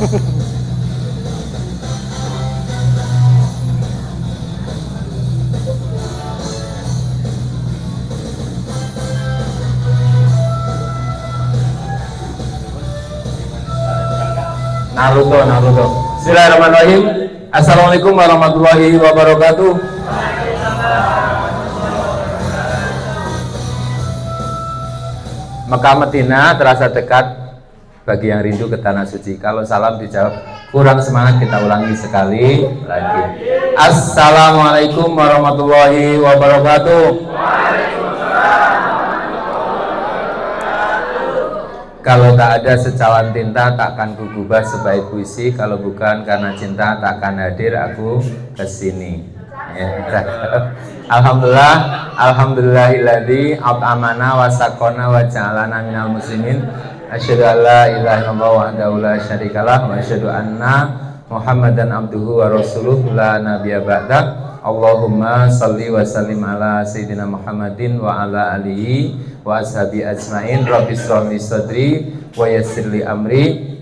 Naruto. Bismillahirrahmanirrahim. Assalamualaikum warahmatullahi wabarakatuh. Mekah Medina terasa dekat bagi yang rindu ke tanah suci. Kalau salam dijawab kurang semangat, kita ulangi sekali lagi. Assalamualaikum warahmatullahi wabarakatuh. Kalau tak ada secawan tinta, takkan kugubah sebaik puisi. Kalau bukan karena cinta, takkan hadir aku kesini. Ya, Alhamdulillah, alhamdulillahilladzi at'amana wa saqana wa ja'alana minal muslimin. Asyhadu an la ilaha illallah wahdahu la syarikalah wa asyhadu anna Muhammadan abduhu wa rasuluhu la nabiyya ba'da. Allahumma shalli wa sallim ala sayyidina Muhammadin wa ala alihi wa ashabi ajmain. Rabbi shrah li sadri wa yassir li amri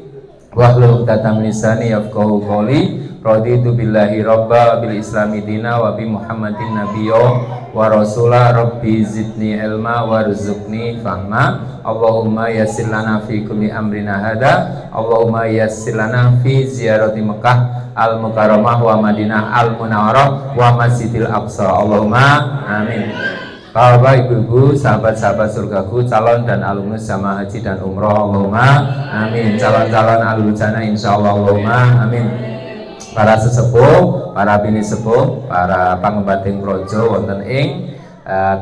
wahlul 'uqdatam min lisani yafqahu qawli. Raditu billahi rabba bil islami dina wa bi Muhammadin nabiyya wa rasulah. Rabbi zidni ilma warzuqni fahma. Allahumma yassir lana fi kulli amrina hada. Allahumma yassir lana fi ziyarati Mekah al Mukarramah wa Madinah al Munawwarah wa Masjidil Aqsa. Allahumma amin. Bapak, ibu-ibu, sahabat-sahabat surgaku, calon dan alumnus jamaah haji dan umroh, Allahumma amin. Calon-calon alul jannah insyaallah, Allahumma amin. Para sesepuh, para bini sepuh, para pangembating projo wonten ing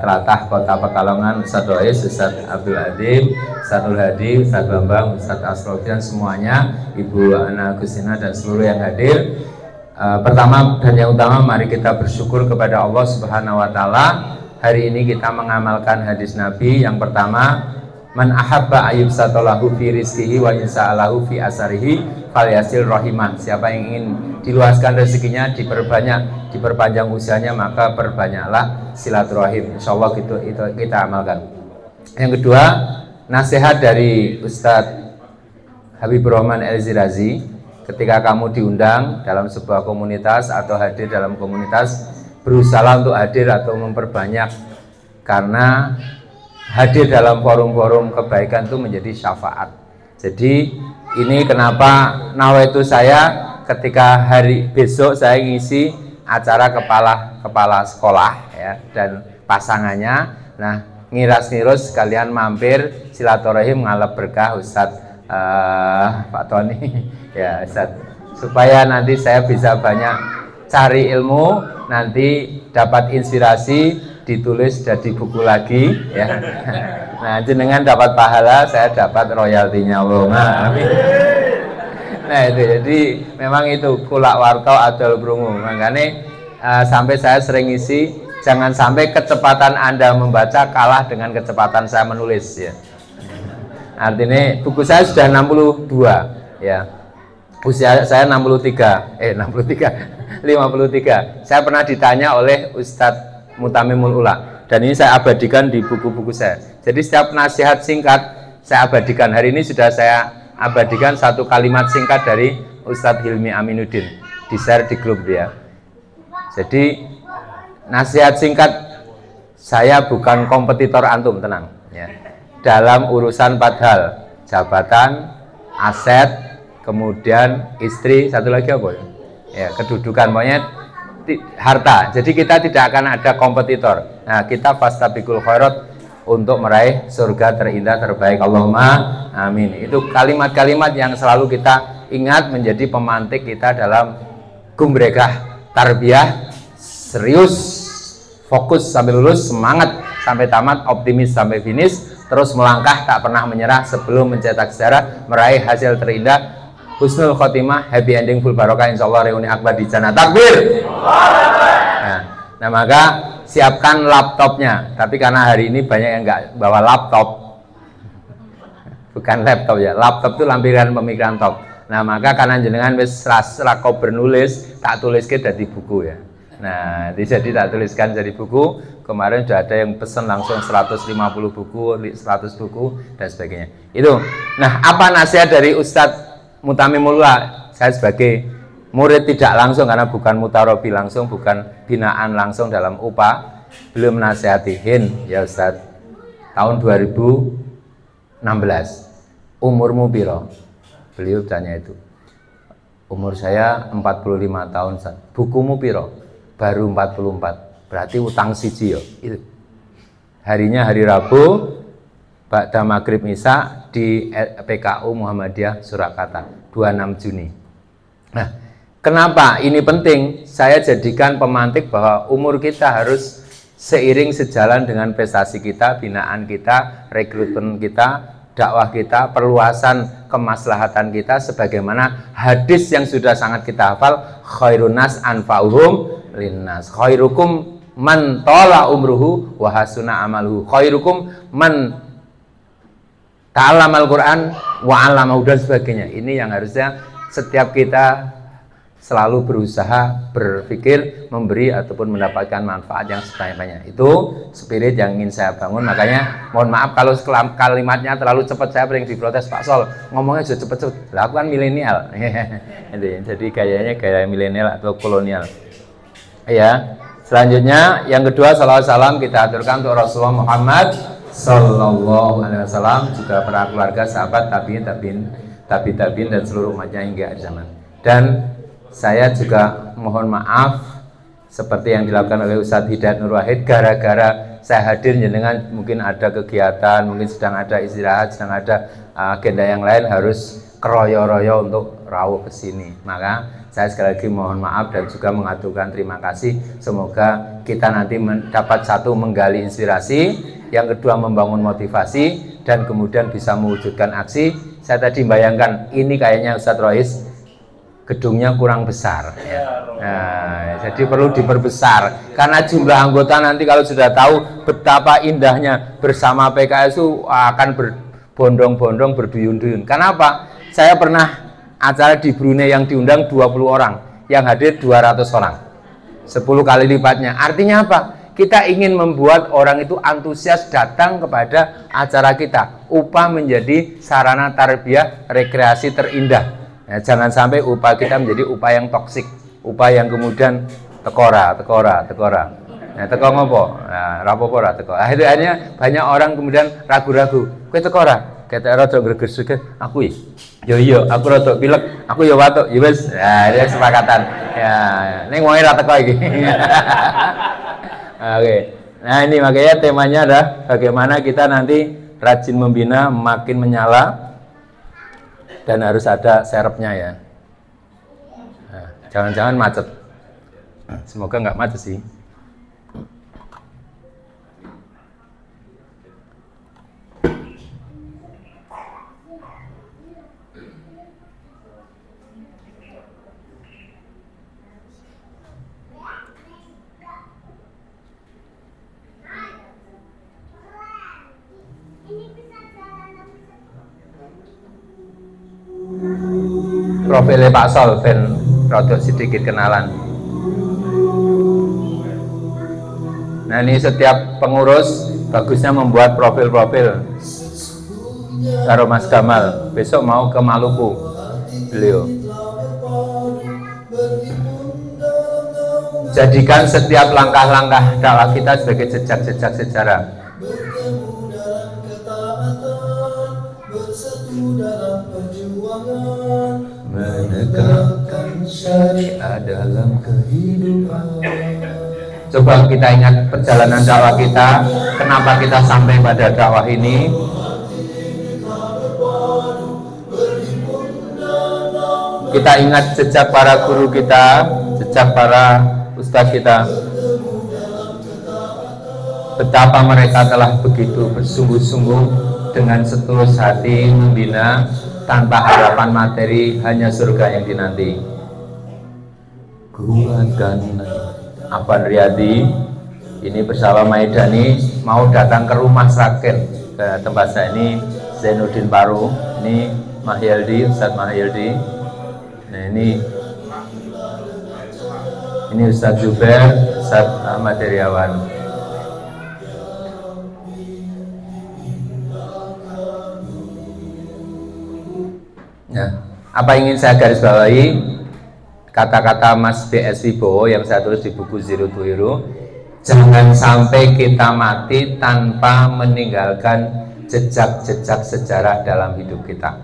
tlatah Kota Pekalongan, Ustaz Dois, Ustaz Abdul Adim, Ustaz Nur Hadi, Ustaz Bambang, Ustaz Asrofi, dan semuanya, Ibu Ana Gustina dan seluruh yang hadir. Pertama dan yang utama, mari kita bersyukur kepada Allah Subhanahu wa taala. Hari ini kita mengamalkan hadis Nabi yang pertama, man ahabba ayyub satalahu fi rizqihi wa insa'alahu fi asarihi falyasil rahimah. Siapa yang ingin diluaskan rezekinya, diperpanjang usianya, maka perbanyaklah silaturahim. Insyaallah itu kita amalkan. Yang kedua, nasihat dari Ustadz Habibur Rahman El-Zirazi. Ketika kamu diundang dalam sebuah komunitas atau hadir dalam komunitas, berusaha untuk hadir atau memperbanyak, karena hadir dalam forum-forum kebaikan itu menjadi syafaat. Jadi ini kenapa nawaitu saya ketika hari besok saya ngisi acara kepala sekolah ya, dan pasangannya. Nah, ngiras-ngirus sekalian mampir silaturahim ngalap berkah Ustadz Pak Tony ya Ustadz, supaya nanti saya bisa banyak cari ilmu, nanti dapat inspirasi, ditulis jadi buku lagi ya. Nah, jenengan dapat pahala, saya dapat royaltinya, Allahumma amin. Nah itu, jadi memang itu kulak warto adol brungu. Makanya sampai saya sering isi, jangan sampai kecepatan Anda membaca kalah dengan kecepatan saya menulis ya. Artinya buku saya sudah 62 ya. Usia saya 53. Saya pernah ditanya oleh Ustadz Mutamimul Ula, dan ini saya abadikan di buku-buku saya. Jadi setiap nasihat singkat saya abadikan. Hari ini sudah saya abadikan satu kalimat singkat dari Ustadz Hilmi Aminuddin, di share di grup dia. Jadi nasihat singkat, saya bukan kompetitor antum, tenang ya. Dalam urusan 4 hal, jabatan, aset, kemudian istri, satu lagi apa ya, kedudukan, monyet, harta. Jadi kita tidak akan ada kompetitor. Nah, kita fastabiqul khairat untuk meraih surga terindah terbaik, Allahumma amin. Itu kalimat-kalimat yang selalu kita ingat, menjadi pemantik kita dalam gumregah tarbiyah. Serius, fokus sampai lulus, semangat sampai tamat, optimis sampai finish, terus melangkah tak pernah menyerah sebelum mencetak sejarah, meraih hasil terindah, husnul khotimah, happy ending, full barokah, insyaallah reuni akbar di jannah. Takbir. Nah, maka siapkan laptopnya. Tapi karena hari ini banyak yang nggak bawa laptop, bukan laptop ya, laptop itu lampiran pemikiran top. Nah, maka karena jenengan wis rako bernulis, tak tuliskan dari buku ya. Nah, jadi tak tuliskan jadi buku. Kemarin sudah ada yang pesan langsung 150 buku, 100 buku dan sebagainya. Itu. Nah, apa nasihat dari Ustadz mutamimullah, saya sebagai murid tidak langsung karena bukan mutarobi langsung, bukan binaan langsung dalam UPA, belum menasihatihin ya Ustaz. Tahun 2016, umurmu piro? Beliau tanya itu. Umur saya 45 tahun Ustaz. Bukumu piro? Baru 44. Berarti utang siji ya. Itu. Harinya hari Rabu, Ba'da Maghrib Isya di PKU Muhammadiyah Surakarta 26 Juni. Nah, kenapa ini penting? Saya jadikan pemantik bahwa umur kita harus seiring sejalan dengan prestasi kita, binaan kita, rekrutmen kita, dakwah kita, perluasan kemaslahatan kita, sebagaimana hadis yang sudah sangat kita hafal, khairun nas anfa'uhum linnas, khairukum man tola umruhu wa hasuna amaluhu, khairukum man ta'allamal Quran wa 'allamahu, dan sebagainya. Ini yang harusnya setiap kita selalu berusaha berpikir memberi ataupun mendapatkan manfaat yang sebanyak-banyaknya. Itu spirit yang ingin saya bangun. Makanya mohon maaf kalau kalimatnya terlalu cepat, saya sering diprotes, Pak Sol ngomongnya sudah cepat-cepat. Lah aku kan milenial. Jadi gayanya gaya milenial atau kolonial. Ya. Selanjutnya yang kedua, salawat salam kita aturkan untuk Rasulullah Muhammad Sallallahu Alaihi Wasallam, juga para keluarga, sahabat, tabiin dan seluruh umatnya hingga akhir zaman. Dan saya juga mohon maaf seperti yang dilakukan oleh Ustadz Hidayat Nur Wahid, gara-gara saya hadir jenengan mungkin ada kegiatan, mungkin sedang ada istirahat, sedang ada agenda yang lain, harus keroyo-royo untuk rawuh ke sini. Maka saya sekali lagi mohon maaf dan juga mengaturkan terima kasih. Semoga kita nanti dapat satu menggali inspirasi, yang kedua membangun motivasi, dan kemudian bisa mewujudkan aksi. Saya tadi bayangkan ini kayaknya Ustadz Rois gedungnya kurang besar ya. Nah, jadi perlu diperbesar karena jumlah anggota nanti kalau sudah tahu betapa indahnya bersama PKS itu akan berbondong-bondong, berduyun-duyun. Kenapa? Saya pernah acara di Brunei yang diundang 20 orang, yang hadir 200 orang, 10 kali lipatnya. Artinya apa? Kita ingin membuat orang itu antusias datang kepada acara kita. UPA menjadi sarana tarbiyah rekreasi terindah. Ya, jangan sampai UPA kita menjadi UPA yang toksik, UPA yang kemudian tekora. Nah, teko ngopo? Nah, rapopo ra teko. Akhirnya banyak orang kemudian ragu-ragu. Kowe tekora? Kata rada greges aku iya, aku rada pilek, aku ya watuk, ya wis. Nah, ini kesepakatan. Ya, ning wong ra teko iki. Oke. Nah, ini makanya temanya adalah bagaimana kita nanti rajin membina, makin menyala, dan harus ada serepnya ya. Nah, jangan-jangan macet. Semoga nggak macet sih. Profilnya Pak Sol, ben rodok sedikit kenalan. Nah, ini setiap pengurus bagusnya membuat profil-profil. Karo Mas Gamal, besok mau ke Maluku beliau. Jadikan setiap langkah-langkah dakwah kita sebagai jejak-jejak sejarah. Menegakkan syariat dalam kehidupan. Coba kita ingat perjalanan dakwah kita, kenapa kita sampai pada dakwah ini. Kita ingat jejak para guru kita, jejak para ustadz kita, betapa mereka telah begitu bersungguh-sungguh dengan setulus hati membina tanpa harapan materi, hanya surga yang dinanti. Kuatkan Afan Riyadi ini bersama Maidani mau datang ke rumah Sragen, ke tempat saya. Ini Zainuddin Paru, ini Mahyildi, Ustadz Mahyildi. Nah, ini Ustadz Zubair, Ustadz Ahmad Heriawan. Ya, Apa ingin saya garis bawahi? Kata-kata Mas B.S. Wibowo yang saya tulis di buku Zero to Hero, jangan sampai kita mati tanpa meninggalkan jejak-jejak sejarah dalam hidup kita.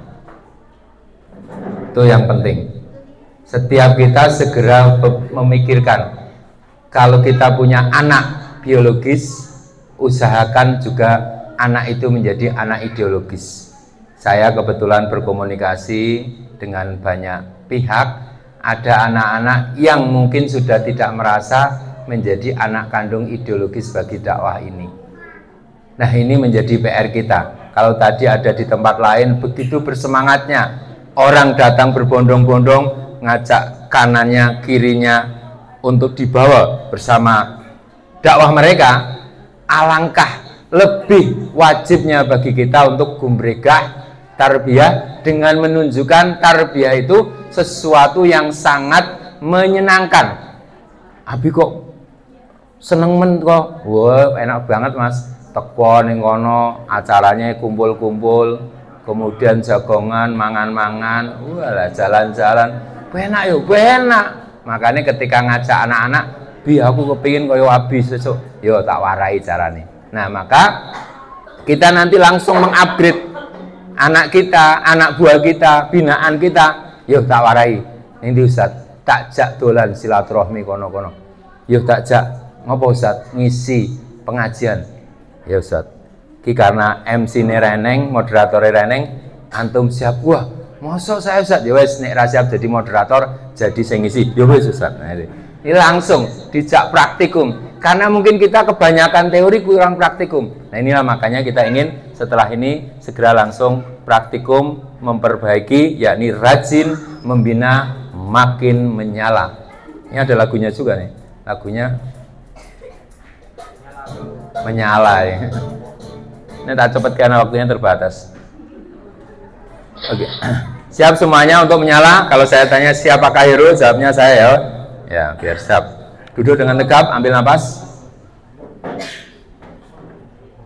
Itu yang penting. Setiap kita segera memikirkan, kalau kita punya anak biologis, usahakan juga anak itu menjadi anak ideologis. Saya kebetulan berkomunikasi dengan banyak pihak. Ada anak-anak yang mungkin sudah tidak merasa menjadi anak kandung ideologis bagi dakwah ini. Nah, ini menjadi PR kita. Kalau tadi ada di tempat lain begitu bersemangatnya, orang datang berbondong-bondong, ngajak kanannya, kirinya untuk dibawa bersama dakwah mereka, alangkah lebih wajibnya bagi kita untuk gumregah tarbiyah dengan menunjukkan tarbiyah itu sesuatu yang sangat menyenangkan. Abi kok seneng men kok, wah enak banget mas, teko ning kono acaranya kumpul-kumpul, kemudian jagongan, mangan-mangan, walah jalan-jalan, enak yuk, enak. Makanya ketika ngajak anak-anak, bi aku kepingin koyo abi sesuk, yo tak warai carane. Nah maka kita nanti langsung mengupgrade anak kita, anak buah kita, binaan kita. Yuk tak warai, ini Ustaz, tak jak dolan silaturahmi kono-kono. Yuk tak jak, ngopo Ustaz, ngisi pengajian. Ya Ustaz, ki karena MC ne Reneng, moderator Reneng, antum siap? Wah, mosok saya Ustaz, ya wes nek ra siap jadi moderator, jadi sing ngisi. Ya wes Ustaz. Nah, ini langsung dijak praktikum. Karena mungkin kita kebanyakan teori kurang praktikum. Nah inilah makanya kita ingin setelah ini segera langsung praktikum, memperbaiki, yakni rajin, membina, makin menyala. Ini ada lagunya juga nih, lagunya menyala ya. Ini tak cepat karena waktunya terbatas. Oke, siap semuanya untuk menyala? Kalau saya tanya siapakah hero, jawabnya saya ya. Ya, biar siap. Duduk dengan tegap, ambil nafas.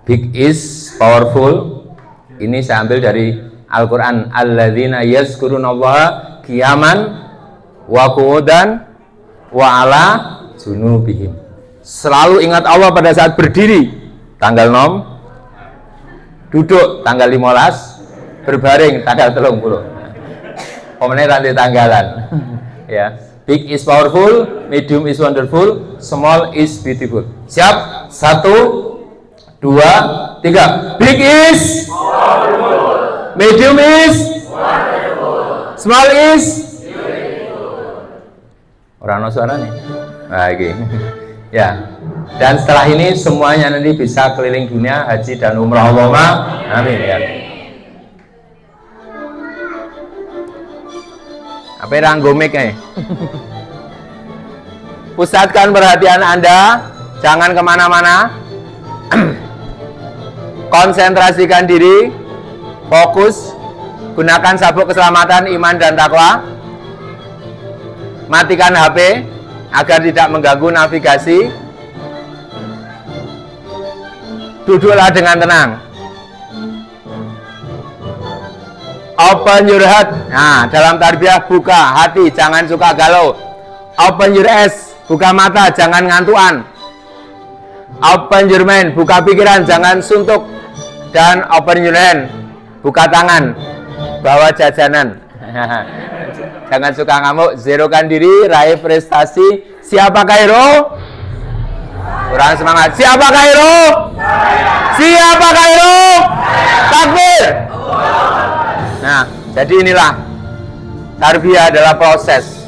Big is powerful. Ini saya ambil dari Al-Quran. Alladzina yazkurunallaha qiyaman wa qu'udan wa ala junubihim. Selalu ingat Allah pada saat berdiri, tanggal 6, duduk tanggal 15, berbaring tanggal 30. Pemenang nanti tanggalan. Ya. Big is powerful, medium is wonderful, small is beautiful. Siap? 1, 2, 3. Big is powerful, medium is wonderful, small is beautiful. Orang no suara nih. Nah, okay. Ya. Dan setelah ini semuanya nanti bisa keliling dunia haji dan umrah. Allahumma amin ya. Apa yang gomik nih? Pusatkan perhatian Anda, jangan kemana-mana. Konsentrasikan diri, fokus, gunakan sabuk keselamatan iman dan takwa. Matikan HP agar tidak mengganggu navigasi. Duduklah dengan tenang. Open your heart. Nah, dalam tarbiyah buka hati, jangan suka galau. Open your eyes, buka mata, jangan ngantuan. Open your mind, buka pikiran, jangan suntuk. Dan open your hand, buka tangan, bawa jajanan. Jangan suka ngamuk, zerokan diri, raih prestasi. Siapakah hero? Kurang semangat. Siapakah hero? Siapakah hero? Takbir. Nah, jadi inilah tarbiyah adalah proses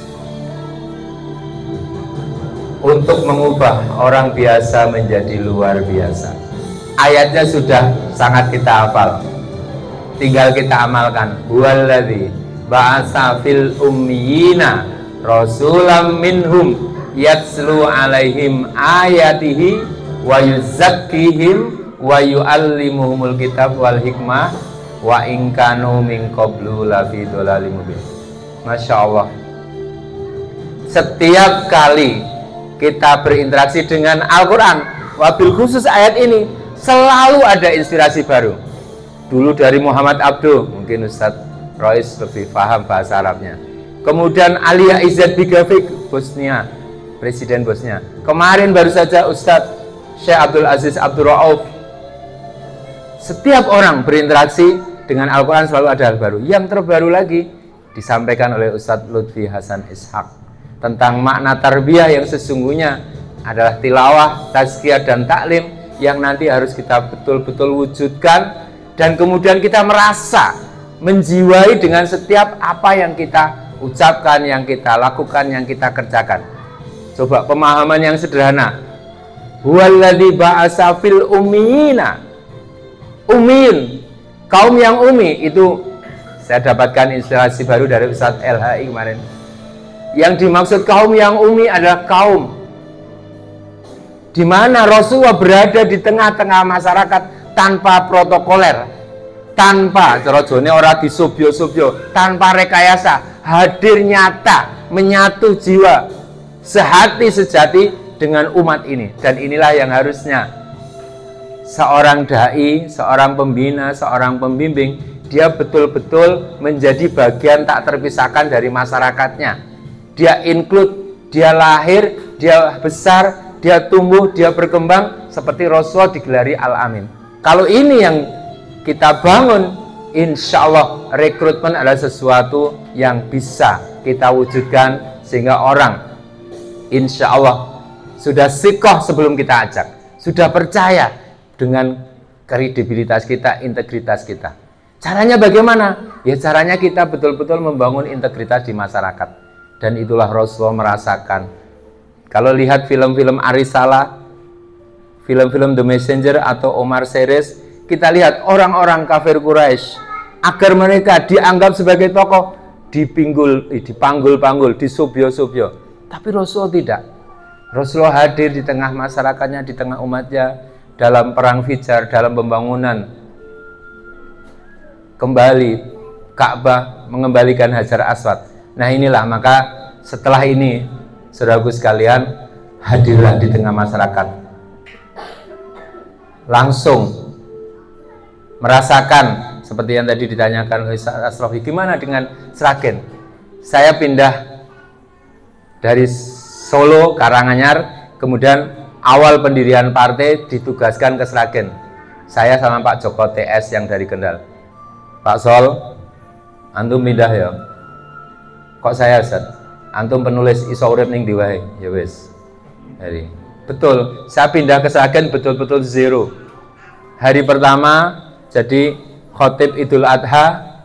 untuk mengubah orang biasa menjadi luar biasa. Ayatnya sudah sangat kita hafal, tinggal kita amalkan. Huwallazi ba'atsa fil ummiyina rasulam minhum yatslu alaihim ayatihi wa yuzakkihim wa yu'allimuhumul kitab wal hikmah wa in kanu min qablu lafi dhalalim mubin. Masya Allah, setiap kali kita berinteraksi dengan Al-Quran, wabil khusus ayat ini, selalu ada inspirasi baru. Dulu dari Muhammad Abduh, mungkin Ustadz Rois lebih paham bahasa Arabnya. Kemudian Alia Izzat Begafik, Bosnia, Presiden Bosnia. Kemarin baru saja Ustadz Syekh Abdul Aziz Abdul Rauf. Setiap orang berinteraksi dengan Al-Quran selalu ada hal baru. Yang terbaru lagi disampaikan oleh Ustadz Lutfi Hasan Ishaq tentang makna tarbiyah yang sesungguhnya adalah tilawah, tazkiyah, dan taklim yang nanti harus kita betul-betul wujudkan, dan kemudian kita merasa menjiwai dengan setiap apa yang kita ucapkan, yang kita lakukan, yang kita kerjakan. Coba pemahaman yang sederhana. Huwallazi ba'asa fil ummiyina. Ummiin, kaum yang umi, itu saya dapatkan inspirasi baru dari Ustadz LHI kemarin. Yang dimaksud kaum yang umi adalah kaum di mana Rasulullah berada di tengah-tengah masyarakat tanpa protokoler, tanpa cerojone ora disubyo-subyo, tanpa rekayasa, hadir nyata, menyatu jiwa, sehati sejati dengan umat ini. Dan inilah yang harusnya seorang dai, seorang pembina, seorang pembimbing, dia betul-betul menjadi bagian tak terpisahkan dari masyarakatnya. Dia include, dia lahir, dia besar, dia tumbuh, dia berkembang seperti Rasulullah digelari Al-Amin. Kalau ini yang kita bangun, insya Allah rekrutmen adalah sesuatu yang bisa kita wujudkan sehingga orang insya Allah sudah sikoh sebelum kita ajak, sudah percaya dengan kredibilitas kita, integritas kita. Caranya bagaimana? Ya caranya kita betul-betul membangun integritas di masyarakat, dan itulah Rasulullah merasakan. Kalau lihat film-film Arisalah, film-film The Messenger atau Omar Series, kita lihat orang-orang kafir Quraisy, agar mereka dianggap sebagai tokoh, dipanggul-panggul, disubyo-subyo. Tapi Rasulullah tidak. Rasulullah hadir di tengah masyarakatnya, di tengah umatnya, dalam perang Fijar, dalam pembangunan kembali Ka'bah, mengembalikan Hajar Aswad. Nah inilah, maka setelah ini saudaraku sekalian, hadirlah di tengah masyarakat, langsung merasakan seperti yang tadi ditanyakan oleh Asrofi, gimana dengan Sragen? Saya pindah dari Solo, Karanganyar, kemudian awal pendirian partai ditugaskan ke Sragen. Saya sama Pak Joko TS yang dari Kendal. Pak Sol, antum pindah ya? Kok saya, Ustaz? Antum penulis iso urip ning ndi wae, ya wis. Jadi, betul, saya pindah ke Sragen betul-betul zero. Hari pertama jadi khotib Idul Adha,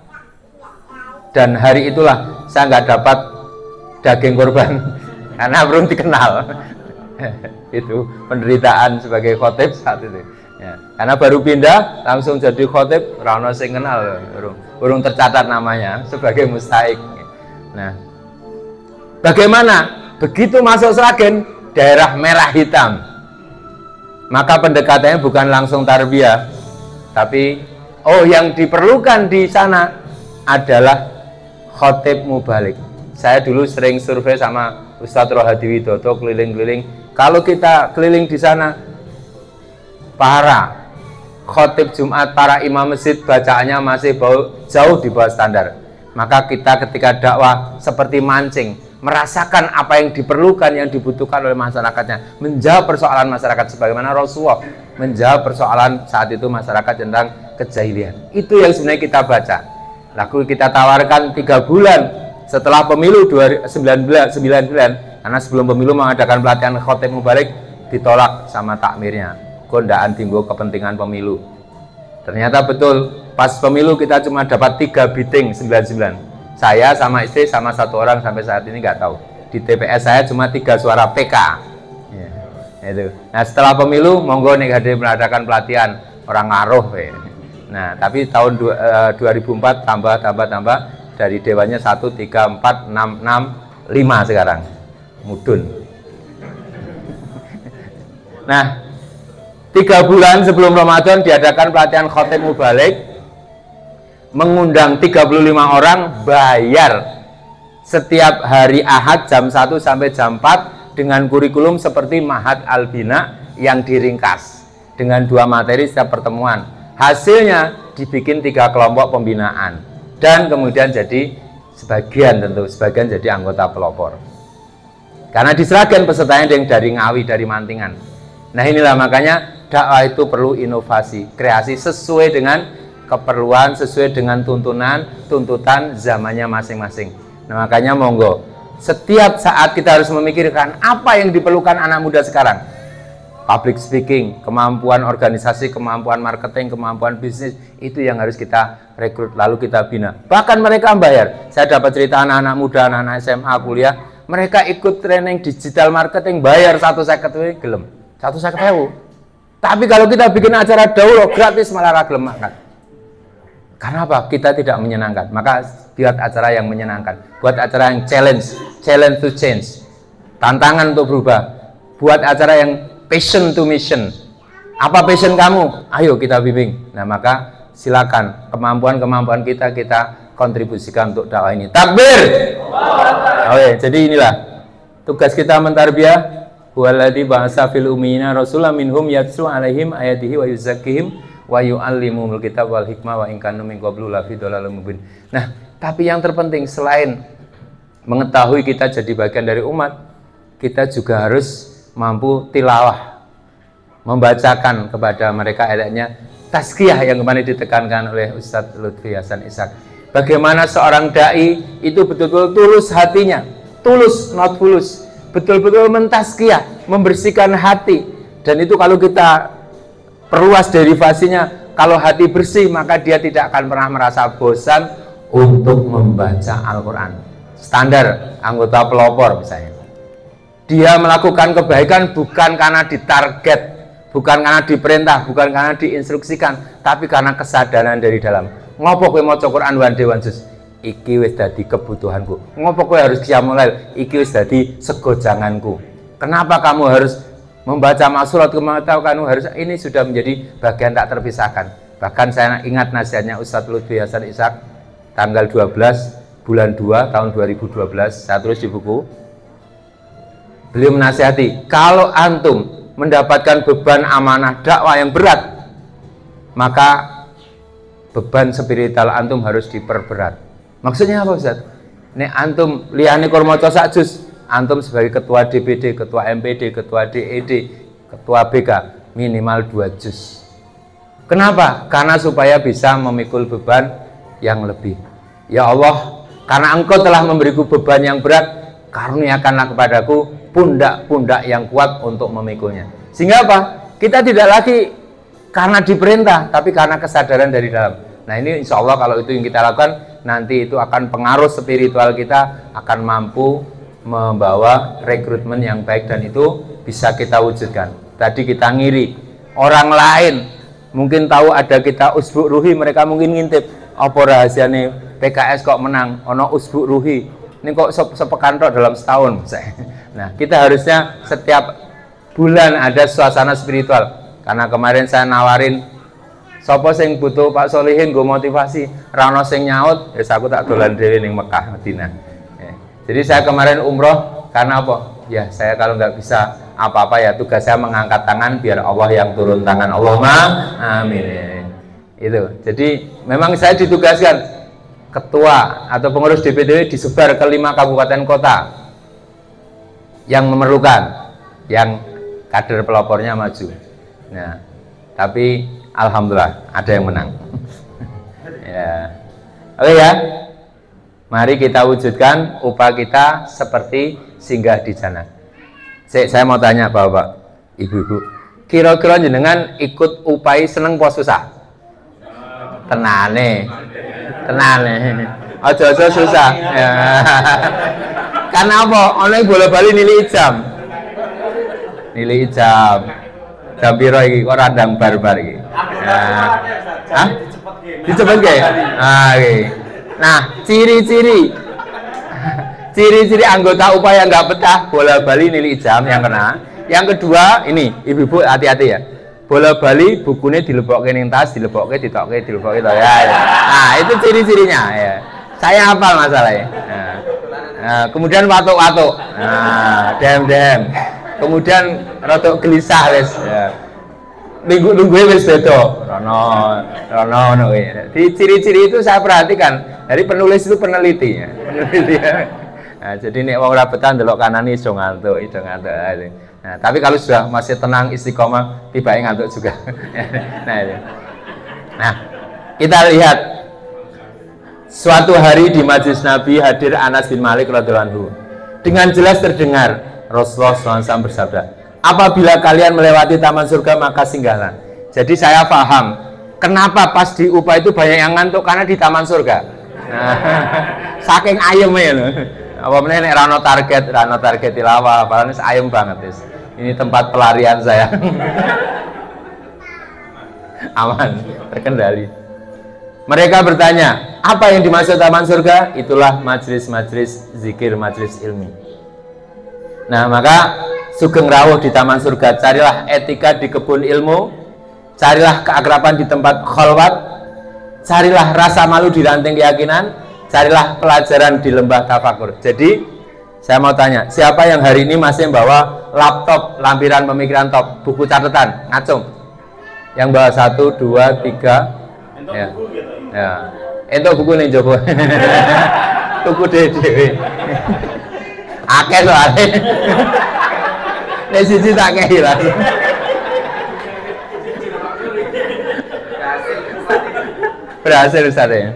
dan hari itulah saya nggak dapat daging kurban karena belum dikenal. Itu penderitaan sebagai khotib saat itu. Ya, karena baru pindah langsung jadi khotib, ora ono sing kenal, urung tercatat namanya sebagai mustahik. Nah, bagaimana? Begitu masuk Sragen, daerah merah hitam, maka pendekatannya bukan langsung tarbiyah, tapi yang diperlukan di sana adalah khotib mubalik. Saya dulu sering survei sama Ustadz Rohadi Widodo, keliling-keliling. Kalau kita keliling di sana, para khotib Jumat, para imam masjid bacaannya masih jauh di bawah standar. Maka kita ketika dakwah seperti mancing, merasakan apa yang diperlukan, yang dibutuhkan oleh masyarakatnya, menjawab persoalan masyarakat sebagaimana Rasulullah menjawab persoalan saat itu masyarakat tentang kejahilian. Itu yang sebenarnya kita baca. Lalu kita tawarkan 3 bulan setelah pemilu 2019, karena sebelum pemilu mengadakan pelatihan khotib mubalik, ditolak sama takmirnya. Gondaan tinggu kepentingan pemilu. Ternyata betul, pas pemilu kita cuma dapat 3 bidding 99. Saya sama istri sama 1 orang sampai saat ini nggak tahu. Di TPS saya cuma 3 suara PK. Ya, itu. Nah setelah pemilu monggo nih hadir mengadakan pelatihan orang ngaruh. Ya. Nah tapi tahun 2004 tambah dari dewannya 1, 3, 4, 6, 5 sekarang. Mudun. Nah 3 bulan sebelum Ramadan diadakan pelatihan khotib mubalik, mengundang 35 orang, bayar setiap hari Ahad jam 1 sampai jam 4 dengan kurikulum seperti Mahat Albina yang diringkas dengan 2 materi setiap pertemuan. Hasilnya dibikin 3 kelompok pembinaan. dan kemudian jadi sebagian jadi anggota pelopor. Karena di Sragen pesertanya yang dari Ngawi, dari Mantingan. Nah inilah makanya dakwah itu perlu inovasi, kreasi sesuai dengan keperluan, sesuai dengan tuntutan zamannya masing-masing. Nah makanya monggo, setiap saat kita harus memikirkan apa yang diperlukan anak muda sekarang. Public speaking, kemampuan organisasi, kemampuan marketing, kemampuan bisnis, itu yang harus kita rekrut, lalu kita bina. Bahkan mereka bayar. Saya dapat cerita anak-anak muda, anak-anak SMA, kuliah, mereka ikut training digital marketing, bayar 150.000 gelem. 150.000. Tapi kalau kita bikin acara daulah gratis malah ra gelem makan. Karena apa? Kita tidak menyenangkan. Maka buat acara yang menyenangkan. Buat acara yang challenge to change. Tantangan untuk berubah. Buat acara yang passion to mission. Apa passion kamu? Ayo kita bimbing. Nah, maka silakan kemampuan kita kontribusikan untuk dakwah ini. Takbir. Oke, jadi inilah tugas kita mentarbiyah. Huwaladzi ba'atsa fil ummiyina rasulan minhum yatlu 'alaihim ayatihi wa yuzakkihim wa yu'allimuhumul kitab wal hikmah wa in kanu min qablu lafi dhalalin mubin. Nah, tapi yang terpenting selain mengetahui kita jadi bagian dari umat, kita juga harus mampu tilawah, membacakan kepada mereka ayatnya, tazkiyah yang kemarin ditekankan oleh Ustadz Lutfi Hasan Ishak. Bagaimana seorang dai itu betul-betul tulus hatinya, tulus not fulus, betul-betul mentazkiyah, membersihkan hati. Dan itu kalau kita perluas derivasinya, kalau hati bersih maka dia tidak akan pernah merasa bosan untuk membaca Al-Quran. Standar anggota pelopor misalnya, dia melakukan kebaikan bukan karena ditarget, bukan karena diperintah, bukan karena diinstruksikan, tapi karena kesadaran dari dalam. Ngopo kowe maca Quran wan dewan juz? Iki wis dadi kebutuhanku. Ngopo kowe harus qiyamul lail? Iki wis dadi segojanganku. Kenapa kamu harus membaca maksurat, kamu harus, ini sudah menjadi bagian tak terpisahkan. Bahkan saya ingat nasihatnya Ustadz Lutfi Hasan Ishak tanggal 12 bulan 2 tahun 2012, saya tulis di buku. Beliau menasihati, kalau antum mendapatkan beban amanah dakwah yang berat, maka beban spiritual antum harus diperberat. Maksudnya apa Ustaz? Nek antum liyane kur maca sak juz, antum sebagai ketua DPD, ketua MPD, ketua DED, ketua BK minimal 2 juz. Kenapa? Karena supaya bisa memikul beban yang lebih. Ya Allah, karena Engkau telah memberiku beban yang berat, karuniakanlah kepadaku pundak-pundak yang kuat untuk memikulnya. Sehingga apa? Kita tidak lagi karena diperintah, tapi karena kesadaran dari dalam. Nah ini insya Allah kalau itu yang kita lakukan, nanti itu akan pengaruh spiritual kita, akan mampu membawa rekrutmen yang baik, dan itu bisa kita wujudkan. Tadi kita ngiri, orang lain mungkin tahu ada kita usbuk ruhi, mereka mungkin ngintip, apa rahasianya PKS kok menang, ono usbuk ruhi, ini kok sepekan tok dalam setahun. Nah kita harusnya setiap bulan ada suasana spiritual. Karena kemarin saya nawarin, sopo sing butuh Pak Solihin gue motivasi, rano sing nyaut, aku tak dolan dhewe ning Mekah Madinah. Jadi saya kemarin umroh karena apa? Ya saya kalau nggak bisa apa-apa ya tugas saya mengangkat tangan biar Allah yang turun tangan. Allahumma amin. Itu. Jadi memang saya ditugaskan ketua atau pengurus DPD disebar ke 5 kabupaten kota yang memerlukan, yang kader pelopornya maju. Nah, tapi alhamdulillah ada yang menang. Ya. Oke ya. Mari kita wujudkan upah kita seperti singgah di sana. Saya mau tanya Bapak, Ibu-ibu, kira-kira jenengan ikut upai seneng pos susah? Tenane. Aja-aja susah. Ya. Karena apa? Ono bola-bali nilai jam. Jam piro iki kok randang barbar iki. Hah? Dicepetke. Nah, ciri-ciri anggota upaya nggak betah bola bali nilai jam yang kena. Yang kedua, ini ibu-ibu hati-hati ya. Bola bali bukunya dilebokke ning tas, dilebokke ditokke ya. Nah, itu ciri-cirinya ya. Saya hafal masalahnya. Nah, kemudian watuk-watuk. Nah, dem. Kemudian rotok gelisah wis ya. Lungguhe wis beda. Rono di ciri-ciri itu saya perhatikan. Dari penulis itu peneliti ya. Peneliti ya. Nah, jadi nek wong ora betah ndelok kanan iso ngantuk. Nah, tapi kalau sudah masih tenang istiqomah, tiba-tiba ngantuk juga. Nah, itu. Nah, kita lihat suatu hari di majelis Nabi hadir Anas bin Malik radhiyallahu anhu. Dengan jelas terdengar Rasulullah SAW bersabda, apabila kalian melewati taman surga maka singgahlah. Jadi saya paham kenapa pas di UPA itu banyak yang ngantuk, karena di taman surga. Nah, saking ayemnya loh. Apa meneh nek rano target tilawah, padahal ayem banget guys. Ini tempat pelarian saya. Aman, terkendali. Mereka bertanya, apa yang dimaksud taman surga? Itulah majelis-majelis zikir, majelis ilmi. Nah, maka sugeng rawuh di taman surga, carilah etika di kebun ilmu, carilah keakraban di tempat khalwat, carilah rasa malu di ranting keyakinan, carilah pelajaran di lembah tafakur. Jadi saya mau tanya, siapa yang hari ini masih membawa laptop, lampiran pemikiran top, buku catatan, ngacung? Yang bawa 1, 2, 3 ya. Ya. Entuk buku nih Joko. Tuku dhewe. Akeh soalnya. Nek siji tak kehi lah. Berhasil Ustaz ya.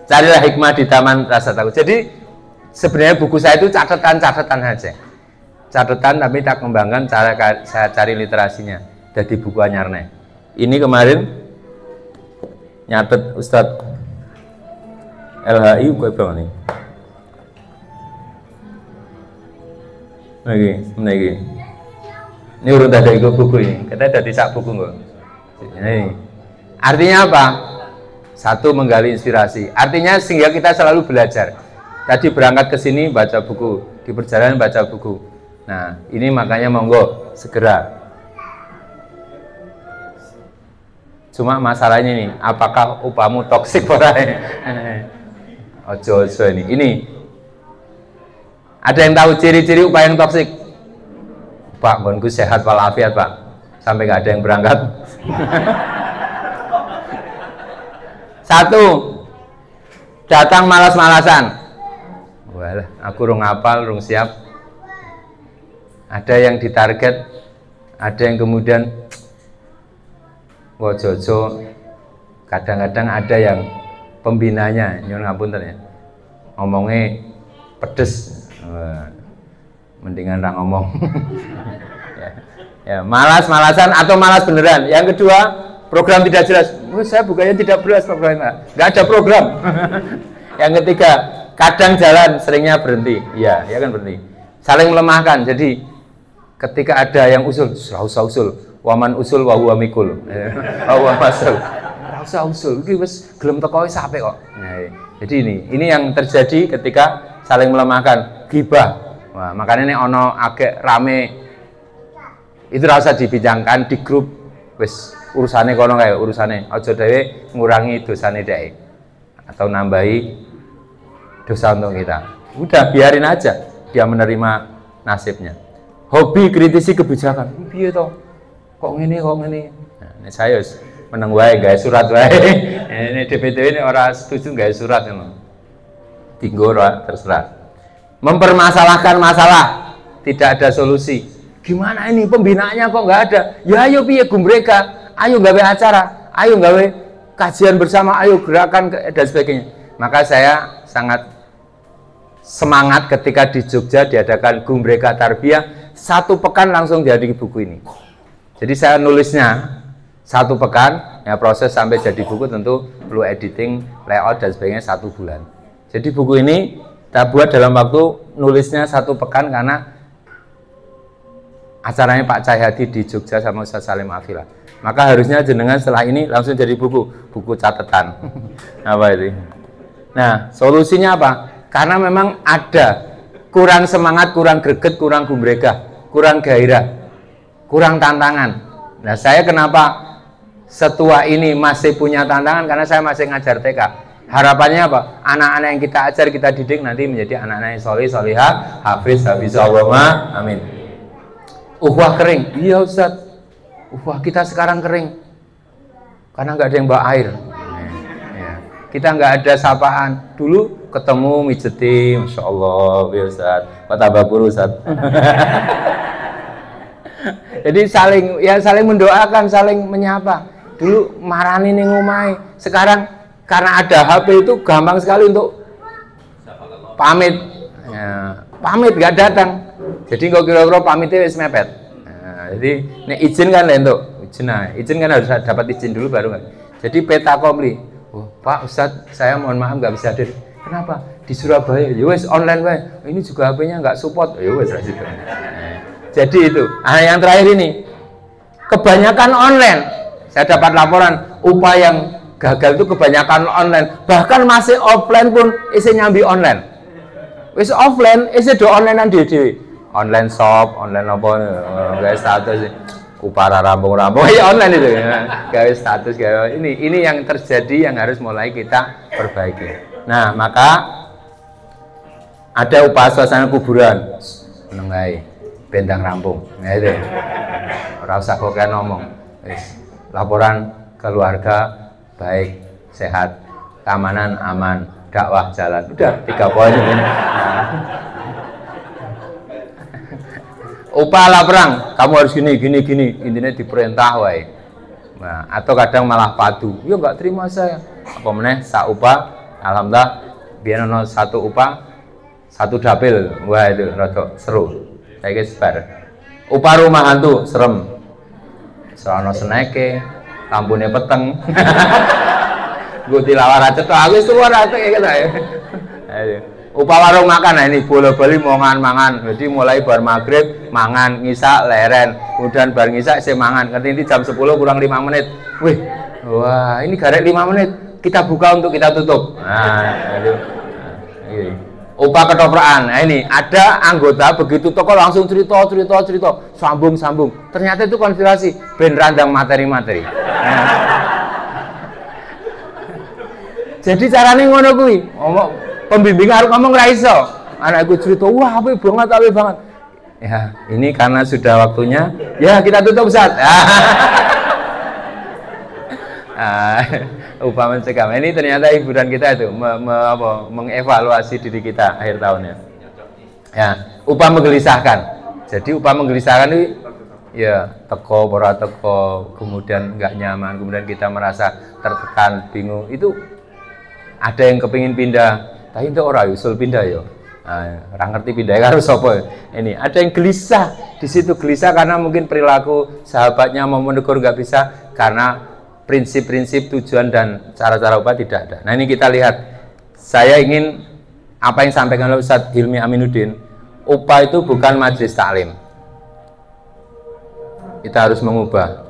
Carilah hikmah di taman rasa takut. Jadi sebenarnya buku saya itu catatan-catatan saja. Catatan tapi tak kembangkan cara saya cari literasinya. Jadi buku anyarnya. Ini kemarin nyatet Ustadz LHI kue bang nih. Lagi. Ini urut ada ikut buku ini. Kita ada sak buku nggak? Ini. Artinya apa? Satu, menggali inspirasi. Artinya sehingga kita selalu belajar. Tadi berangkat ke sini baca buku, di perjalanan baca buku. Nah, ini makanya monggo segera. Cuma masalahnya nih, apakah upamu toksik orang? Ojo ini. Ini ada yang tahu ciri-ciri upah yang toksik? Pak, gonku sehat walafiat Pak. Sampai nggak ada yang berangkat. Satu, datang malas-malasan. Walah, aku rung apal, rung siap. Ada yang ditarget, ada yang kemudian wojojo. Kadang-kadang ada yang pembinanya, nyuwun ngapunten ya. Ngomongnya pedes. Mendingan ra ngomong. ya, malas-malasan atau malas beneran. Yang kedua, program tidak jelas. Saya bukannya tidak jelas programnya, nggak ada program. Yang ketiga, kadang jalan, seringnya berhenti. Iya, ya kan berhenti. Saling melemahkan. Jadi ketika ada yang usul, usah usul. Waman usul wa huwa mikul. Wa masul. Ora usah usul. Iki wis gelem teko wis apik kok. Nah, jadi ini yang terjadi ketika saling melemahkan, ghibah. Wah, makanya ini ono agak rame. Itu rasa dibincangkan di grup. Wis urusane kono kae, urusane aja dhewe ngurangi dosane dhek atau nambahi dosa untuk kita. Udah biarin aja dia menerima nasibnya. Hobi kritisi kebijakan. Piye to? Kok ngene kok ngene. Nah, ini saya meneng wae gawe surat wae. Ini DPTW ini orang setuju gawe surat ngono. Tinggo terserah. Mempermasalahkan masalah, tidak ada solusi. Gimana ini pembinaannya kok nggak ada? Ya ayo piye gumbreka, ayo gawe acara, ayo gawe kajian bersama, ayo gerakan dan sebagainya. Maka saya sangat semangat ketika di Jogja diadakan gumbreka tarbiyah, 1 pekan langsung jadi buku ini. Jadi saya nulisnya 1 pekan, ya proses sampai jadi buku tentu perlu editing, layout dan sebagainya 1 bulan. Jadi buku ini kita buat dalam waktu nulisnya 1 pekan karena acaranya Pak Cahyadi di Jogja sama Ustaz Salim Afila. Maka harusnya jenengan setelah ini langsung jadi buku catatan. Apa itu? Nah, solusinya apa? Karena memang ada kurang semangat, kurang greget, kurang gumbrega, kurang gairah, kurang tantangan. Nah, saya kenapa setua ini masih punya tantangan? Karena saya masih ngajar TK. Harapannya apa? Anak-anak yang kita ajar, kita didik nanti menjadi anak-anak yang solih, solihah, hafiz, hafizahullah, amin. Ukhuwah kering, iya Ustaz. Wah, kita sekarang kering karena nggak ada yang bawa air. Ya. Kita nggak ada sapaan. Dulu ketemu mijeti, masya Allah, ya Ustaz. Kok tambah guru Ustaz. Jadi saling mendoakan, saling menyapa. Dulu marani ning omahe. Sekarang karena ada HP itu gampang sekali untuk pamit. Ya, pamit nggak datang. Jadi kok kira-kira pamitnya wis mepet. Nah, jadi nek izin kan lentuk. Izin kan harus dapat izin dulu baru kan. Jadi peta kompli. Oh, Pak Ustadz, saya mohon maaf nggak bisa hadir. Kenapa? Di Surabaya. Ya wes online wae. Ini juga HP-nya nggak support. Ya wes gitu. Jadi itu. Nah, yang terakhir ini. Kebanyakan online. Saya dapat laporan upaya yang gagal itu kebanyakan online. Bahkan masih offline pun isi nyambi online. Wis offline isi do onlinean dhewe. Online shop, online apa guys status upara rampung-rampung ya online itu ya. Guys status guys. Ini yang terjadi yang harus mulai kita perbaiki. Nah, maka ada upaya suasana kuburan. Menengai bentang rampung. Nah itu. Ora usah kok ngomong. Wis laporan keluarga baik, sehat, keamanan aman, dakwah jalan. Udah 3 poin ini. Nah. Upah perang, kamu harus gini. Intinya diperintah wae. Nah, atau kadang malah padu. Ya enggak terima saya. Apa meneh sak upah, alhamdulillah biar ono 1 upah, 1 dapil. Wah itu rada seru. Saya sebar. Upah rumah hantu serem. Sono seneke, lampune peteng. Gue tilawar aja tuh, aku suwar aja kayak gitu ya. Upah warung makan, nah ini bola-bali mangan. Jadi mulai bar maghrib mangan, ngisa leren, kemudian bar ngisa saya mangan. Nanti jam 10 kurang 5 menit. Wih, wah ini garek 5 menit. Kita buka untuk kita tutup. Nah, itu. Upah ketopraan. Nah ini ada anggota begitu toko langsung cerita, sambung. Ternyata itu konspirasi, ben randang materi-materi. Nah. Jadi caranya ngono kuwi, pembimbing harus ngomong ra iso. Anakku cerita, wah apik banget. Ya, ini karena sudah waktunya, ya kita tutup Ustaz. Upah mencegah. Ini ternyata hiburan kita itu mengevaluasi diri kita akhir tahunnya. Ya, upah menggelisahkan. Jadi upah menggelisahkan itu ya teko ora teko, kemudian nggak nyaman, kemudian kita merasa tertekan, bingung. Itu ada yang kepingin pindah, tapi itu orang usul pindah yo. Orang ngerti pindah karo sapa. Ini ada yang gelisah di situ, gelisah karena mungkin perilaku sahabatnya mau menegur nggak bisa karena prinsip-prinsip tujuan dan cara-cara upah tidak ada. Nah ini kita lihat. Saya ingin apa yang disampaikan oleh Ustadz Hilmi Aminuddin, upah itu bukan majelis taklim. Kita harus mengubah.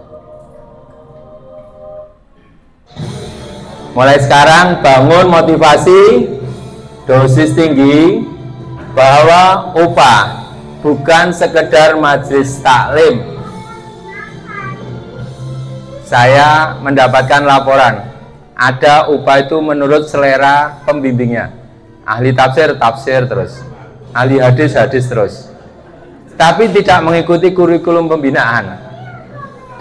Mulai sekarang bangun motivasi dosis tinggi bahwa upah bukan sekedar majelis taklim. Saya mendapatkan laporan ada upah itu menurut selera pembimbingnya. Ahli tafsir terus, ahli hadis terus, tapi tidak mengikuti kurikulum pembinaan.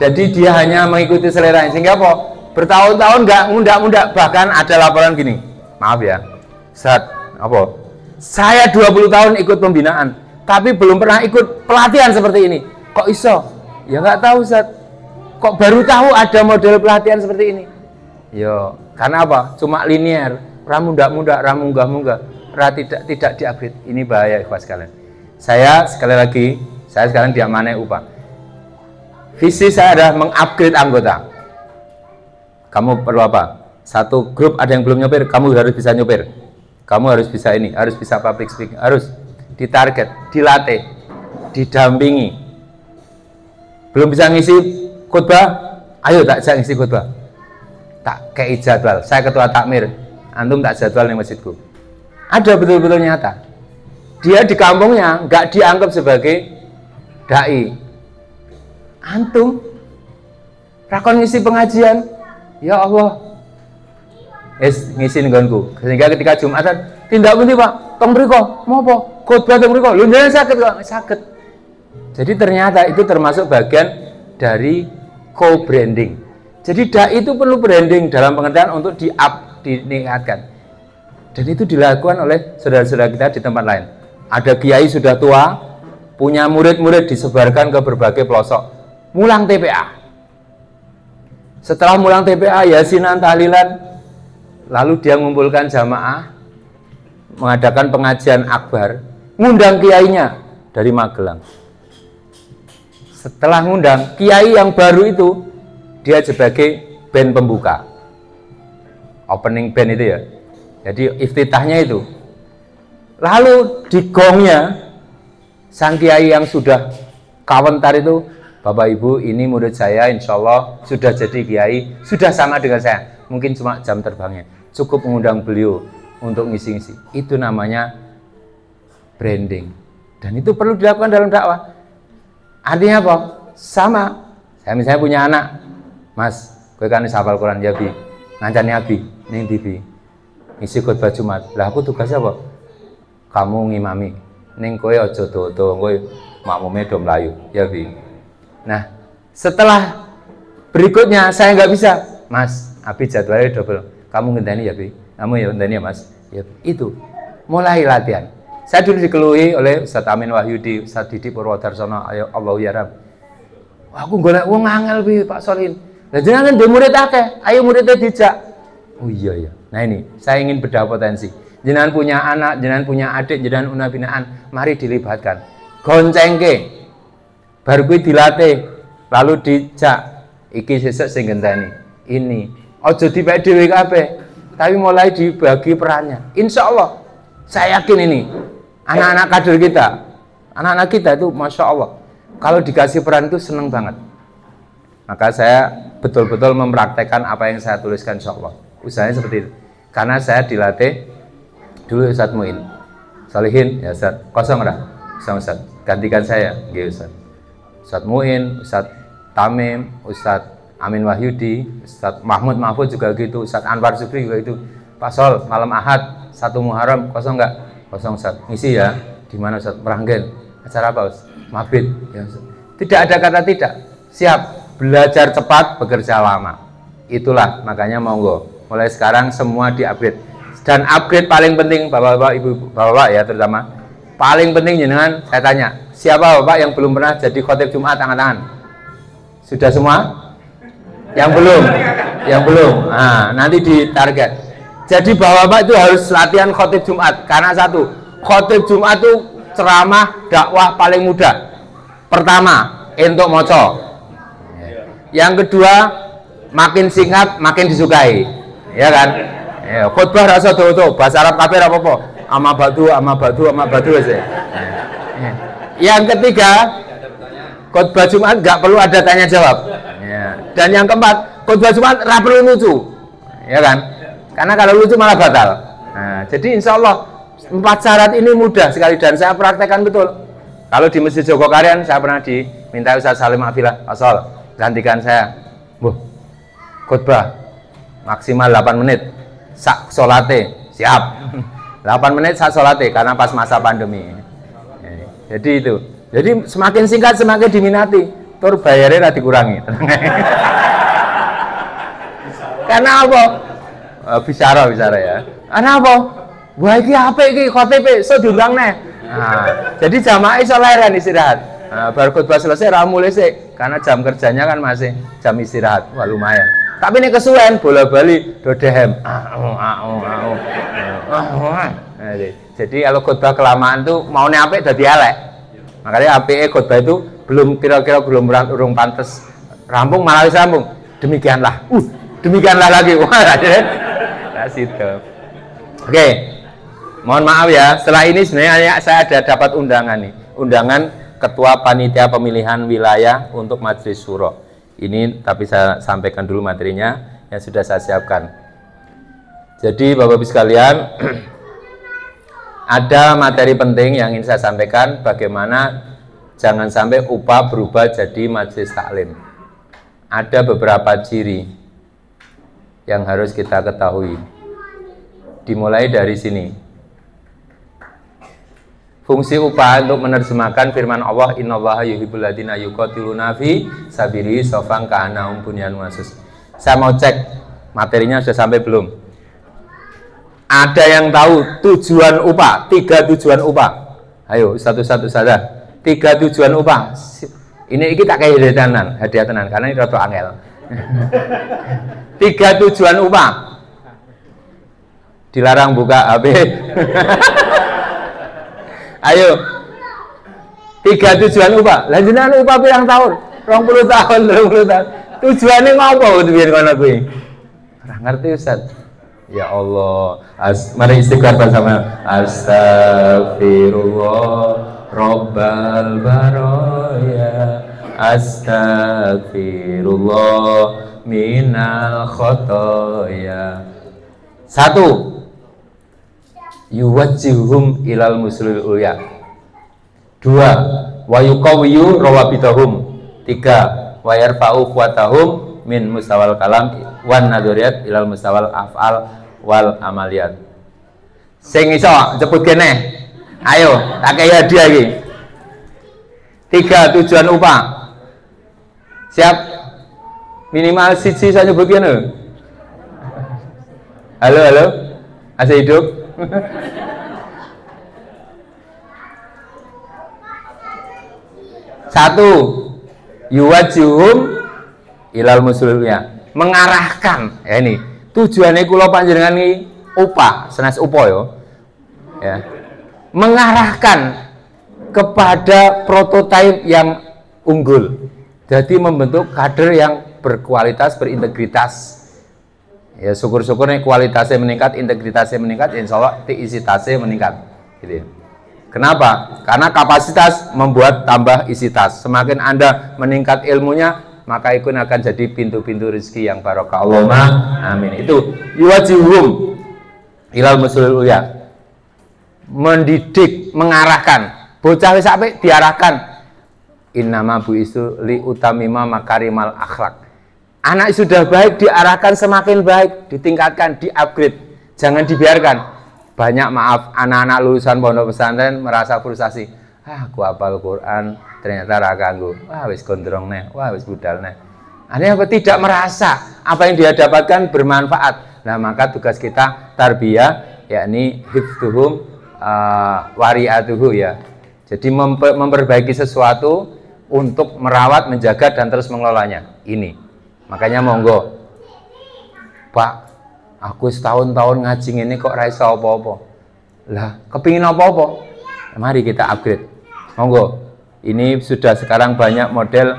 Jadi dia hanya mengikuti selera, sehingga apa? Bertahun-tahun nggak mundak-mundak. Bahkan ada laporan gini, maaf ya Ustaz, apa? Saya 20 tahun ikut pembinaan, tapi belum pernah ikut pelatihan seperti ini. Kok iso? Ya nggak tahu Ustaz. Kok baru tahu ada model pelatihan seperti ini? Yo, karena apa? Cuma linear, ramundak-mundak, ramunggah-munggah, tidak di-upgrade. Ini bahaya ikhwas sekalian. Saya sekali lagi, saya sekarang diamanai upah. Visi saya adalah mengupgrade anggota. Kamu perlu apa? Satu grup ada yang belum nyopir, kamu harus bisa nyopir. Kamu harus bisa ini, harus bisa public speaking, harus ditarget, dilatih, didampingi. Belum bisa ngisi khutbah, ayo tak bisa ngisi khutbah. Tak kei jadwal. Saya ketua takmir, antum tak jadwal di masjidku. Ada betul-betul nyata. Dia di kampungnya nggak dianggap sebagai dai. Antum rakon ngisi pengajian, ya Allah, ngisi nggonku. Sehingga ketika Jumatan, tindak pundi Pak, tong mriko, mau apa? Khotbah tong mriko. Lho njenengan saged kok, saged. Jadi ternyata itu termasuk bagian dari co-branding. Jadi dai itu perlu branding dalam pengertian untuk ditingkatkan. Dan itu dilakukan oleh saudara-saudara kita di tempat lain. Ada kiai sudah tua, punya murid-murid disebarkan ke berbagai pelosok. Mulang TPA. Setelah mulang TPA, yasinan, tahlilan, lalu dia mengumpulkan jamaah, mengadakan pengajian akbar, ngundang kiainya dari Magelang. Setelah ngundang, kiai yang baru itu, dia sebagai band pembuka. Opening band itu ya. Jadi iftitahnya itu. Lalu di gongnya, sang kiai yang sudah kawentar itu, Bapak Ibu, ini murid saya, insya Allah sudah jadi kiai, sudah sama dengan saya. Mungkin cuma jam terbangnya. Cukup mengundang beliau untuk ngisi-ngisi. Itu namanya branding. Dan itu perlu dilakukan dalam dakwah. Artinya apa? Sama. Saya misalnya punya anak, Mas, kowe kan hafal Quran ya Bi. Ngancani Abi ning TV. Ngisi khotbah Jumat. Lah aku tugasnya apa? Kamu ngimami. Ning kowe aja dodo, kowe makmume do mlayu, ya Bi. Nah, setelah berikutnya saya nggak bisa. Mas, Abi jadwalnya double. Kamu ngenteni ya Bi. Kamu ya ngenteni ya Mas. Ya, itu. Mulai latihan. Saya dulu dikeluhi oleh Ustaz Amin Wahyudi, Ustaz Didi Purwodarsono, ayo Allah ya Rab. Aku golek wong angel Bi, Pak Solin. Lah jenengan ndek murid akeh, ayo muridnya dijak. Oh iya ya. Nah ini, saya ingin bedah potensi. Jenengan punya anak, jenengan punya adik, jenengan una binaan, mari dilibatkan. Goncengke. Baru kuwi dilatih, lalu dijak. Iki sesuk sing ngenteni. Ini. Aja dipek dhewe kabeh, tapi mulai dibagi perannya. Insya Allah, saya yakin ini anak-anak kader kita, anak-anak kita itu Masya Allah, kalau dikasih peran itu seneng banget. Maka saya betul-betul mempraktekkan apa yang saya tuliskan insya Allah. Usahanya seperti itu. Karena saya dilatih dulu Ustadz Muin, Salihin, ya Ustadz, kosong dah, sama Ustadz, gantikan saya, gitu Ustadz. Ustadz Muin, Ustadz Tamim, Ustadz Amin Wahyudi, Ustadz Mahmud Mahfud juga gitu, Ustadz Anwar Zubri juga gitu. Pak Sol, malam Ahad, 1 Muharram, kosong nggak? Kosong Ustadz, ngisi ya. Di mana Ustadz? Meranggen. Acara apa Ustadz? Mabit. Ya, Ustadz. Tidak ada kata tidak. Siap. Belajar cepat, bekerja lama. Itulah, makanya monggo. Mulai sekarang semua di-upgrade. Dan upgrade paling penting, Bapak-bapak, Ibu, Bapak-bapak ya terutama. Paling penting jenengan, saya tanya, siapa Bapak yang belum pernah jadi khotib Jumat, tangan-tangan? Sudah semua? Yang belum? Yang belum. Nah, nanti ditarget. Jadi Bapak-bapak itu harus latihan khotib Jumat. Karena satu, khotib Jumat itu ceramah dakwah paling mudah. Pertama, entuk moco. Yang kedua, makin singkat, makin disukai. Ya kan? Ya, khutbah rasa tuh bahasa Arab kabeh ora apa-apa. Ama badu aja. Yang ketiga, khutbah Jumat nggak perlu ada tanya jawab. Ya. Dan yang keempat, khutbah Jumat nggak perlu lucu. Ya kan? Karena kalau lucu malah batal. Nah, jadi insya Allah 4 syarat ini mudah sekali dan saya praktekkan betul. Kalau di Masjid Jogokarian saya pernah diminta Ustaz Salim Afilah, Asal gantikan saya. Khutbah maksimal 8 menit. Sak solate, siap. 8 menit sak solate karena pas masa pandemi. Jadi itu. Jadi semakin singkat semakin diminati. Tur bayarnya dikurangi. Karena apa? Bicara ya. Karena apa? Wah iki apik iki khotib iso diundang neh. Nah, jadi jamaah iso leren istirahat. Nah, baru khutbah selesai ra mulai sik karena jam kerjanya kan masih jam istirahat. Wah lumayan. Tapi ini kesuwen bola-bali do dehem. Jadi kalau khutbah kelamaan tuh maunya apik dadi elek. Makanya apike khutbah itu belum kira-kira belum urung pantes rampung malah wis rampung. Demikianlah. Demikianlah lagi. Wah, nah, situ. Oke. Mohon maaf ya, setelah ini sebenarnya saya ada dapat undangan nih. Undangan Ketua Panitia Pemilihan Wilayah untuk Majelis Syuro. Ini tapi saya sampaikan dulu materinya yang sudah saya siapkan. Jadi Bapak-Ibu sekalian, ada materi penting yang ingin saya sampaikan, bagaimana jangan sampai upah berubah jadi majelis taklim. Ada beberapa ciri yang harus kita ketahui. Dimulai dari sini. Fungsi upah untuk menerjemahkan firman Allah, innallaha yuhibbul ladzina yuqatiluna fi sabilihi shafan ka'annahum bunyanun marsus. Saya mau cek materinya sudah sampai belum? Ada yang tahu tujuan upah? 3 tujuan upah. Ayo satu-satu saja. 3 tujuan upah. Ini tak kayak hadiah tenan karena ini rada angel. 3 tujuan upah. Dilarang buka HP. Ayo, 3 tujuan upah. Lanjutan upah pirang tahun? 20 tahun, 30 tahun. Tujuannya ngapa biar kono kuwi? Ora ngerti Ustaz. Ya Allah, mari istighfar bersama. Astagfirullah Rabbal baraya. Astagfirullah minal khotoya. 1. Yuwajjihum ilal muslil ulya. 2. Wa yuqawwiyu rawabitahum. 3. Wa yarfa'u quwatahum min mustawal kalam wan naduriyat ilal mustawal af'al wal amaliyat. Sing iso cepet kene. Ayo, tak kei hadiah iki. 3 tujuan upah. Siap? Minimal siji saya nyebut kene. Halo, halo. Masih hidup? 1. Yuwajjuhum ilal musulnya, mengarahkan. Ya ini tujuannya kula panjenengan iki upah, senes upo ya. Mengarahkan kepada prototipe yang unggul. Jadi membentuk kader yang berkualitas, berintegritas. Ya syukur-syukur nih kualitasnya meningkat, integritasnya meningkat, insya Allah isitasnya meningkat gitu ya. Kenapa? Karena kapasitas membuat tambah isitas. Semakin Anda meningkat ilmunya, maka itu akan jadi pintu-pintu rezeki yang barokah. Allahumma amin. Itu yuwajihum ilal musulul ulya, mendidik, mengarahkan. Bocah wis apik diarahkan. Innama bu'istu li utamima makarimal akhlak. Anak sudah baik diarahkan semakin baik, ditingkatkan, di-upgrade. Jangan dibiarkan. Banyak maaf anak-anak lulusan pondok pesantren merasa frustasi. Aku hafal Quran ternyata ra kanggo. Wah wis gondrong neh, wah wis budal neh. Ada yang tidak merasa apa yang dia dapatkan bermanfaat. Nah, maka tugas kita tarbiyah yakni hifdzuhum wari'atuhu ya. Jadi memperbaiki sesuatu untuk merawat, menjaga dan terus mengelolanya. Ini. Makanya monggo, Pak, aku setahun-tahun ngaji ini kok ra iso apa-apa. Lah, kepingin apa-apa? Mari kita upgrade. Monggo. Ini sudah sekarang banyak model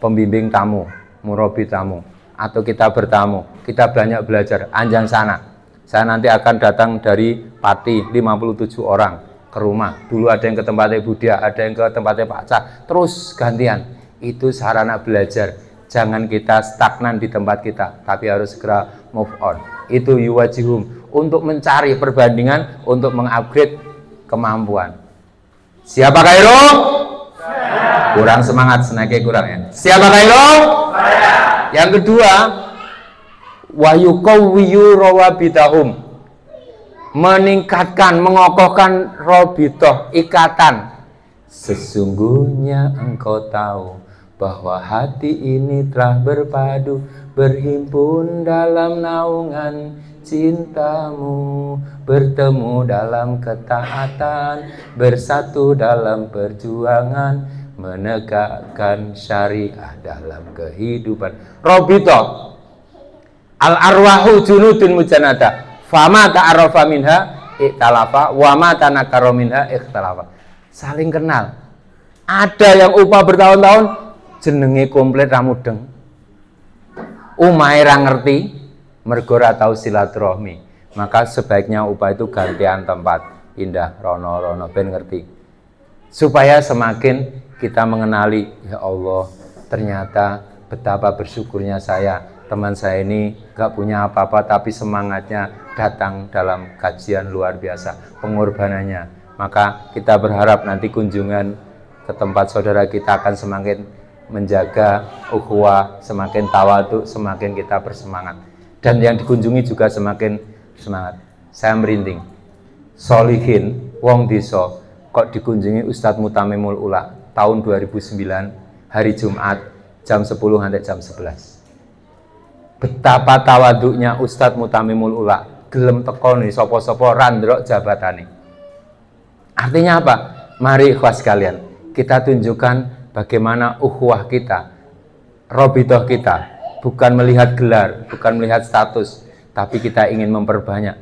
pembimbing tamu, murabi tamu, atau kita bertamu. Kita banyak belajar anjang sana. Saya nanti akan datang dari Pati 57 orang ke rumah. Dulu ada yang ke tempatnya Budia, ada yang ke tempatnya Pak Cah. Terus gantian. Itu sarana belajar. Jangan kita stagnan di tempat kita, tapi harus segera move on. Itu yuwajihum, untuk mencari perbandingan, untuk mengupgrade kemampuan. Siapa Kairo? Kurang semangat, senaknya kurang ya. Siapa Kairo? Yang kedua, wa yuqawwiyu rawabitahum, meningkatkan, mengokohkan robitoh, ikatan. Sesungguhnya engkau tahu bahwa hati ini telah berpadu, berhimpun dalam naungan cintamu, bertemu dalam ketaatan, bersatu dalam perjuangan, menegakkan syariah dalam kehidupan. Robito al arwahu junudun mujanada, fama ta'arafa minha ikhtalafa, wa ma tanakara minha ikhtalafa. Saling kenal. Ada yang upah bertahun-tahun jenenge komplit ra mudeng. Umahe ra ngerti, mergo ra tau silaturahmi. Maka sebaiknya upah itu gantian tempat, pindah rono-rono ben ngerti. Supaya semakin kita mengenali, ya Allah, ternyata betapa bersyukurnya saya. Teman saya ini gak punya apa-apa tapi semangatnya datang dalam kajian luar biasa, pengorbanannya. Maka kita berharap nanti kunjungan ke tempat saudara kita akan semakin menjaga ukhuwah, semakin tawadhu, semakin kita bersemangat. Dan yang dikunjungi juga semakin semangat. Saya merinding. Solihin, wong desa, kok dikunjungi Ustadz Mutamimul Ula tahun 2009 hari Jumat jam 10 sampai jam 11. Betapa tawaduknya Ustadz Mutamimul Ula, gelem teko nih sopo-sopo randrok jabatane. Artinya apa? Mari ikhwas sekalian, kita tunjukkan bagaimana ukhuwah kita, robitoh kita, bukan melihat gelar, bukan melihat status, tapi kita ingin memperbanyak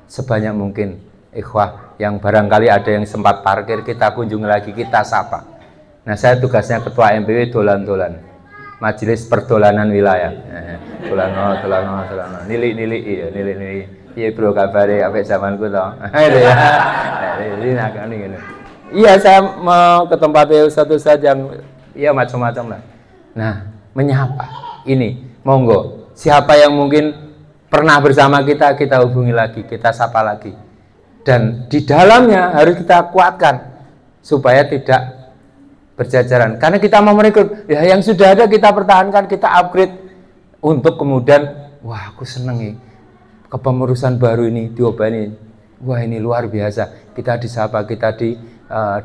sebanyak mungkin ikhwah yang barangkali ada yang sempat parkir, kita kunjungi lagi, kita sapa. Nah, saya tugasnya ketua MPW dolan-dolan, majelis perdolanan wilayah. Dolano, nili, iya bro kabare, apa zamanku toh. Iya, saya mau ke tempatnya Ustadz yang, iya macam-macam lah. Nah, menyapa, ini, monggo, siapa yang mungkin pernah bersama kita, kita hubungi lagi, kita sapa lagi. Dan di dalamnya harus kita kuatkan supaya tidak berjajaran. Karena kita mau merekrut, ya yang sudah ada kita pertahankan, kita upgrade untuk kemudian, wah aku seneng nih kepengurusan baru ini diobani, wah ini luar biasa, kita disapa, kita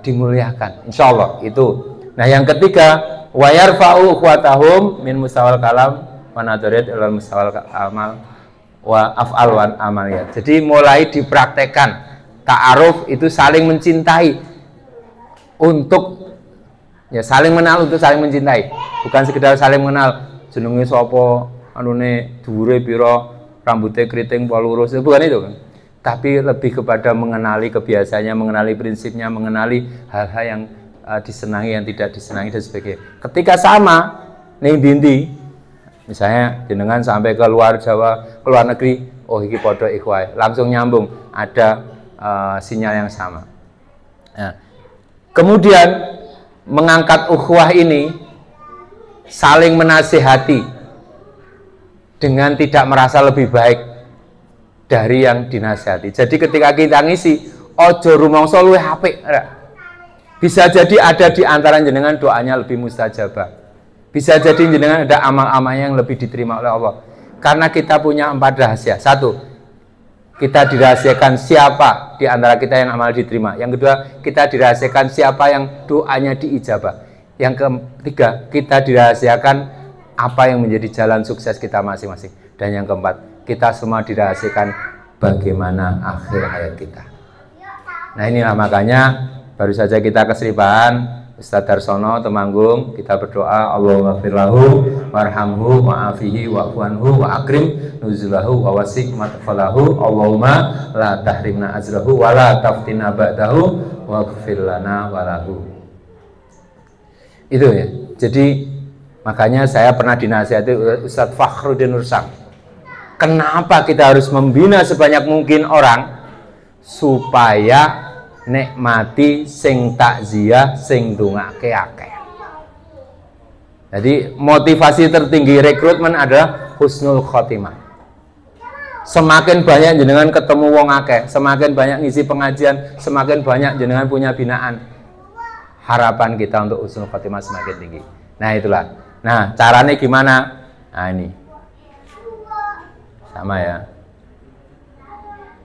dimuliakan, insya Allah itu. Nah yang ketiga, wayarfa'u ukhwatahum min musawal kalam wa nadharat ilal musawal amal wa af'al wan amaliyat. Jadi mulai dipraktekkan ta'aruf itu saling mencintai untuk ya saling mengenal, untuk saling mencintai, bukan sekedar saling mengenal jenenge sapa, anune dhuwure pira, rambutnya keriting, pola lurus, bukan itu kan. Tapi lebih kepada mengenali kebiasaannya, mengenali prinsipnya, mengenali hal-hal yang disenangi, yang tidak disenangi dan sebagainya. Ketika sama ning dindi, misalnya jenengan sampai ke luar Jawa, ke luar negeri, oh iki podo ikhwah, langsung nyambung, ada sinyal yang sama. Nah, kemudian mengangkat ukhuwah ini saling menasihati dengan tidak merasa lebih baik dari yang dinasihati. Jadi ketika kita ngisi, ojo rumangsa luwih apik. Bisa jadi ada di antara jenengan doanya lebih mustajabah. Bisa jadi jenengan ada amal-amal yang lebih diterima oleh Allah. Karena kita punya 4 rahasia. 1, kita dirahasiakan siapa di antara kita yang amal diterima. Yang kedua, kita dirahasiakan siapa yang doanya diijabah. Yang ketiga, kita dirahasiakan apa yang menjadi jalan sukses kita masing-masing. Dan yang keempat, kita semua dirahasiakan bagaimana akhir hayat kita. Nah inilah makanya baru saja kita keseribahan Ustadz Darsono Temanggung, kita berdoa Allahumma firlahu warhamhu wa'afihi wa'fuanhu wa'akrim nuzulahu wa wasi' matfalahu Allahumma la tahrimna azrahu wa la taftina ba'dahu wa gfir lana walahu. Itu ya. Jadi makanya saya pernah dinasihati Ustadz Fakhruddin Nursam, kenapa kita harus membina sebanyak mungkin orang supaya nikmati sing takziah sing ndongake akeh. Jadi motivasi tertinggi rekrutmen adalah husnul khotimah. Semakin banyak jenengan ketemu wong akeh, semakin banyak ngisi pengajian, semakin banyak jenengan punya binaan, harapan kita untuk husnul khotimah semakin tinggi. Nah itulah. Nah caranya gimana? Nah ini sama ya,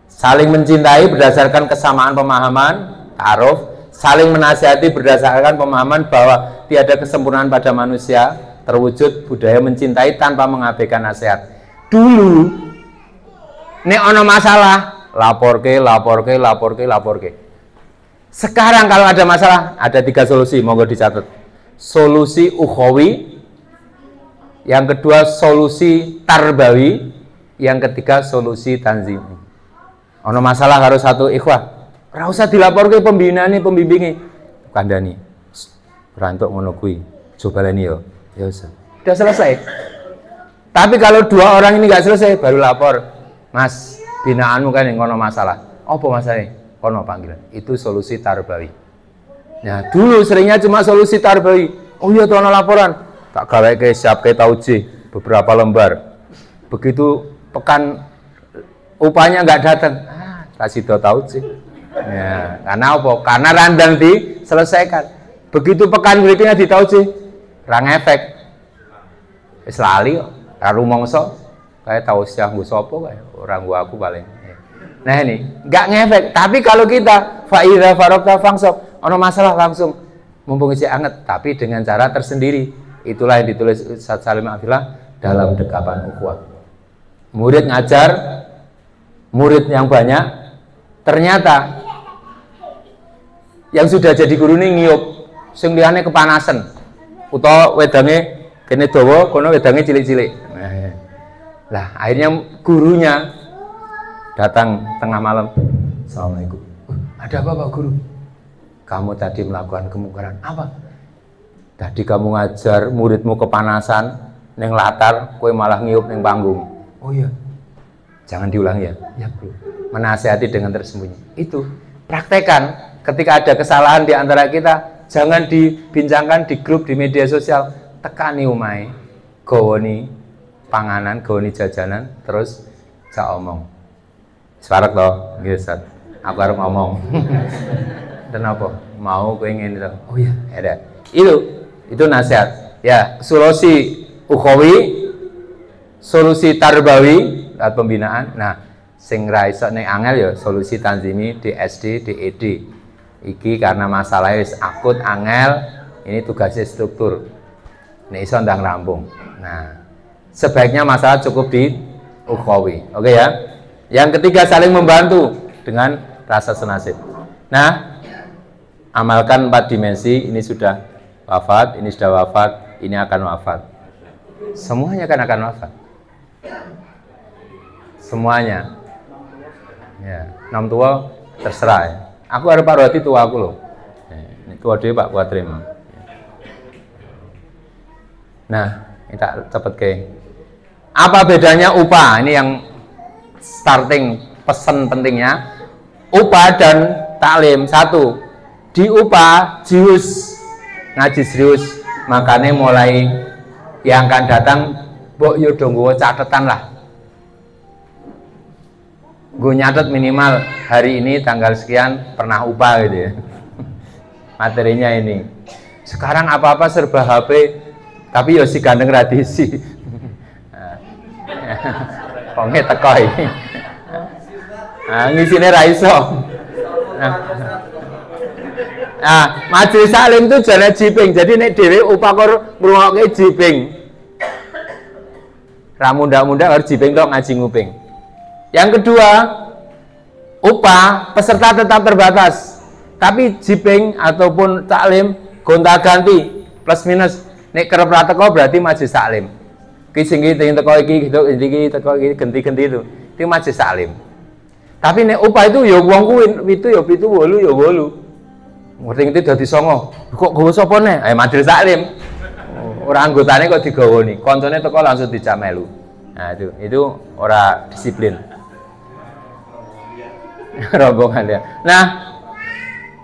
saling mencintai berdasarkan kesamaan pemahaman, ta'aruf, saling menasihati berdasarkan pemahaman bahwa tiada kesempurnaan pada manusia, terwujud budaya mencintai tanpa mengabaikan nasihat. Dulu nek ono masalah laporke. Sekarang kalau ada masalah ada 3 solusi, monggo dicatat. Solusi ukhawi, yang kedua solusi tarbawi, yang ketiga solusi tanzimi. Ono masalah harus satu ikhwah, ora usah dilaporke pembinaane, pembimbinge. Kandhani. Rantuk ngono kuwi. Coba leni yo. Ya sudah selesai. Tapi kalau 2 orang ini enggak selesai baru lapor. Mas, binaanmu kan yang ngono masalah. Apa masalahnya? Kono panggilan. Itu solusi tarbawi. Nah, dulu seringnya cuma solusi tarbawi. Oh iya tuh ono laporan. Tak gaweke siapke taujih beberapa lembar. Begitu pekan upahnya nggak datang, kasih tahu sih. Ya, karena apa? Karena randang diselesaikan. Begitu pekan berikutnya ditahu sih, rang efek. Wis lali kok, karo mongso kayak tahu siang nggo sapa kae, ora nggo aku paling. Nah ini nggak ngefek. Tapi kalau kita fa'idha farokta fangsob, ono masalah langsung mumpung isi anget, tapi dengan cara tersendiri. Itulah yang ditulis Ustaz Salim Afilah dalam Dekapan Ukhuwah. Murid ngajar, murid yang banyak, ternyata yang sudah jadi guru ini ngiyup, sing liyane kepanasan, utawa wedange kene dawa, kono wedange cilik-cilik. Lah akhirnya gurunya datang tengah malam. Assalamualaikum. Ada apa Pak Guru? Kamu tadi melakukan kemungkaran. Apa? Tadi kamu ngajar muridmu kepanasan neng latar, kowe malah ngiyup neng panggung. Oh iya. Jangan diulangi ya. Ya Bro. Menasihati dengan tersembunyi. Itu praktekan. Ketika ada kesalahan di antara kita, jangan dibincangkan di grup di media sosial. Tekani umai, gawoni panganan, gawoni jajanan, terus saya omong. Separak toh, gitu. Aku harus ngomong. Dan apa? Mau gue ingin itu. Oh iya, ada. Itu nasihat. Ya, solusi ukhawi, solusi tarbawi, pembinaan. Nah, sing ra iso ning angel ya solusi tanzimi di SD, di ED. Iki karena masalahnya akut angel, ini tugasnya struktur. Nek iso ndang rampung. Nah, sebaiknya masalah cukup di ukhawi. Oke ya. Yang ketiga saling membantu dengan rasa senasib. Nah, amalkan 4 dimensi, ini sudah wafat, ini sudah wafat, ini akan wafat. Semuanya kan akan wafat. Semuanya. Ya, nom tua terserah ya. Aku harus Pak Roti tua aku loh. Ini tua dia Pak buat terima. Nah, kita cepet ke. Apa bedanya upah? Ini yang starting pesan pentingnya. Upah dan taklim. Satu, di upah jius ngaji serius. Makanya mulai yang akan datang, mbok yo dong gue catatan lah. Gue nyatet minimal hari ini tanggal sekian pernah upah gitu ya. Materinya ini. Sekarang apa-apa serba HP, tapi yo si gandeng radisi. Konge teko iki. Nah, ngisine ra iso. Nah, majelis salim itu jane jiping. Jadi nek dhewe upah kor ngrungokke jiping. Ra munda-munda harus jiping tok ngaji nguping. Yang kedua, upah peserta tetap terbatas, tapi jiping ataupun taklim gonta-ganti plus minus. Nek kerep ra teko berarti majelis taklim. Ki sing iki teko iki teko iki ganti-ganti itu majelis taklim. Tapi nek upah itu ya wong kuwi itu ya 7 8 ya 8. Ngerti dadi 9. Kok gowo sapa ne? Majelis taklim. Ora anggotane kok digawoni. Koncone teko langsung dicamelu. Nah, itu ora disiplin. Rombongan ya. Nah,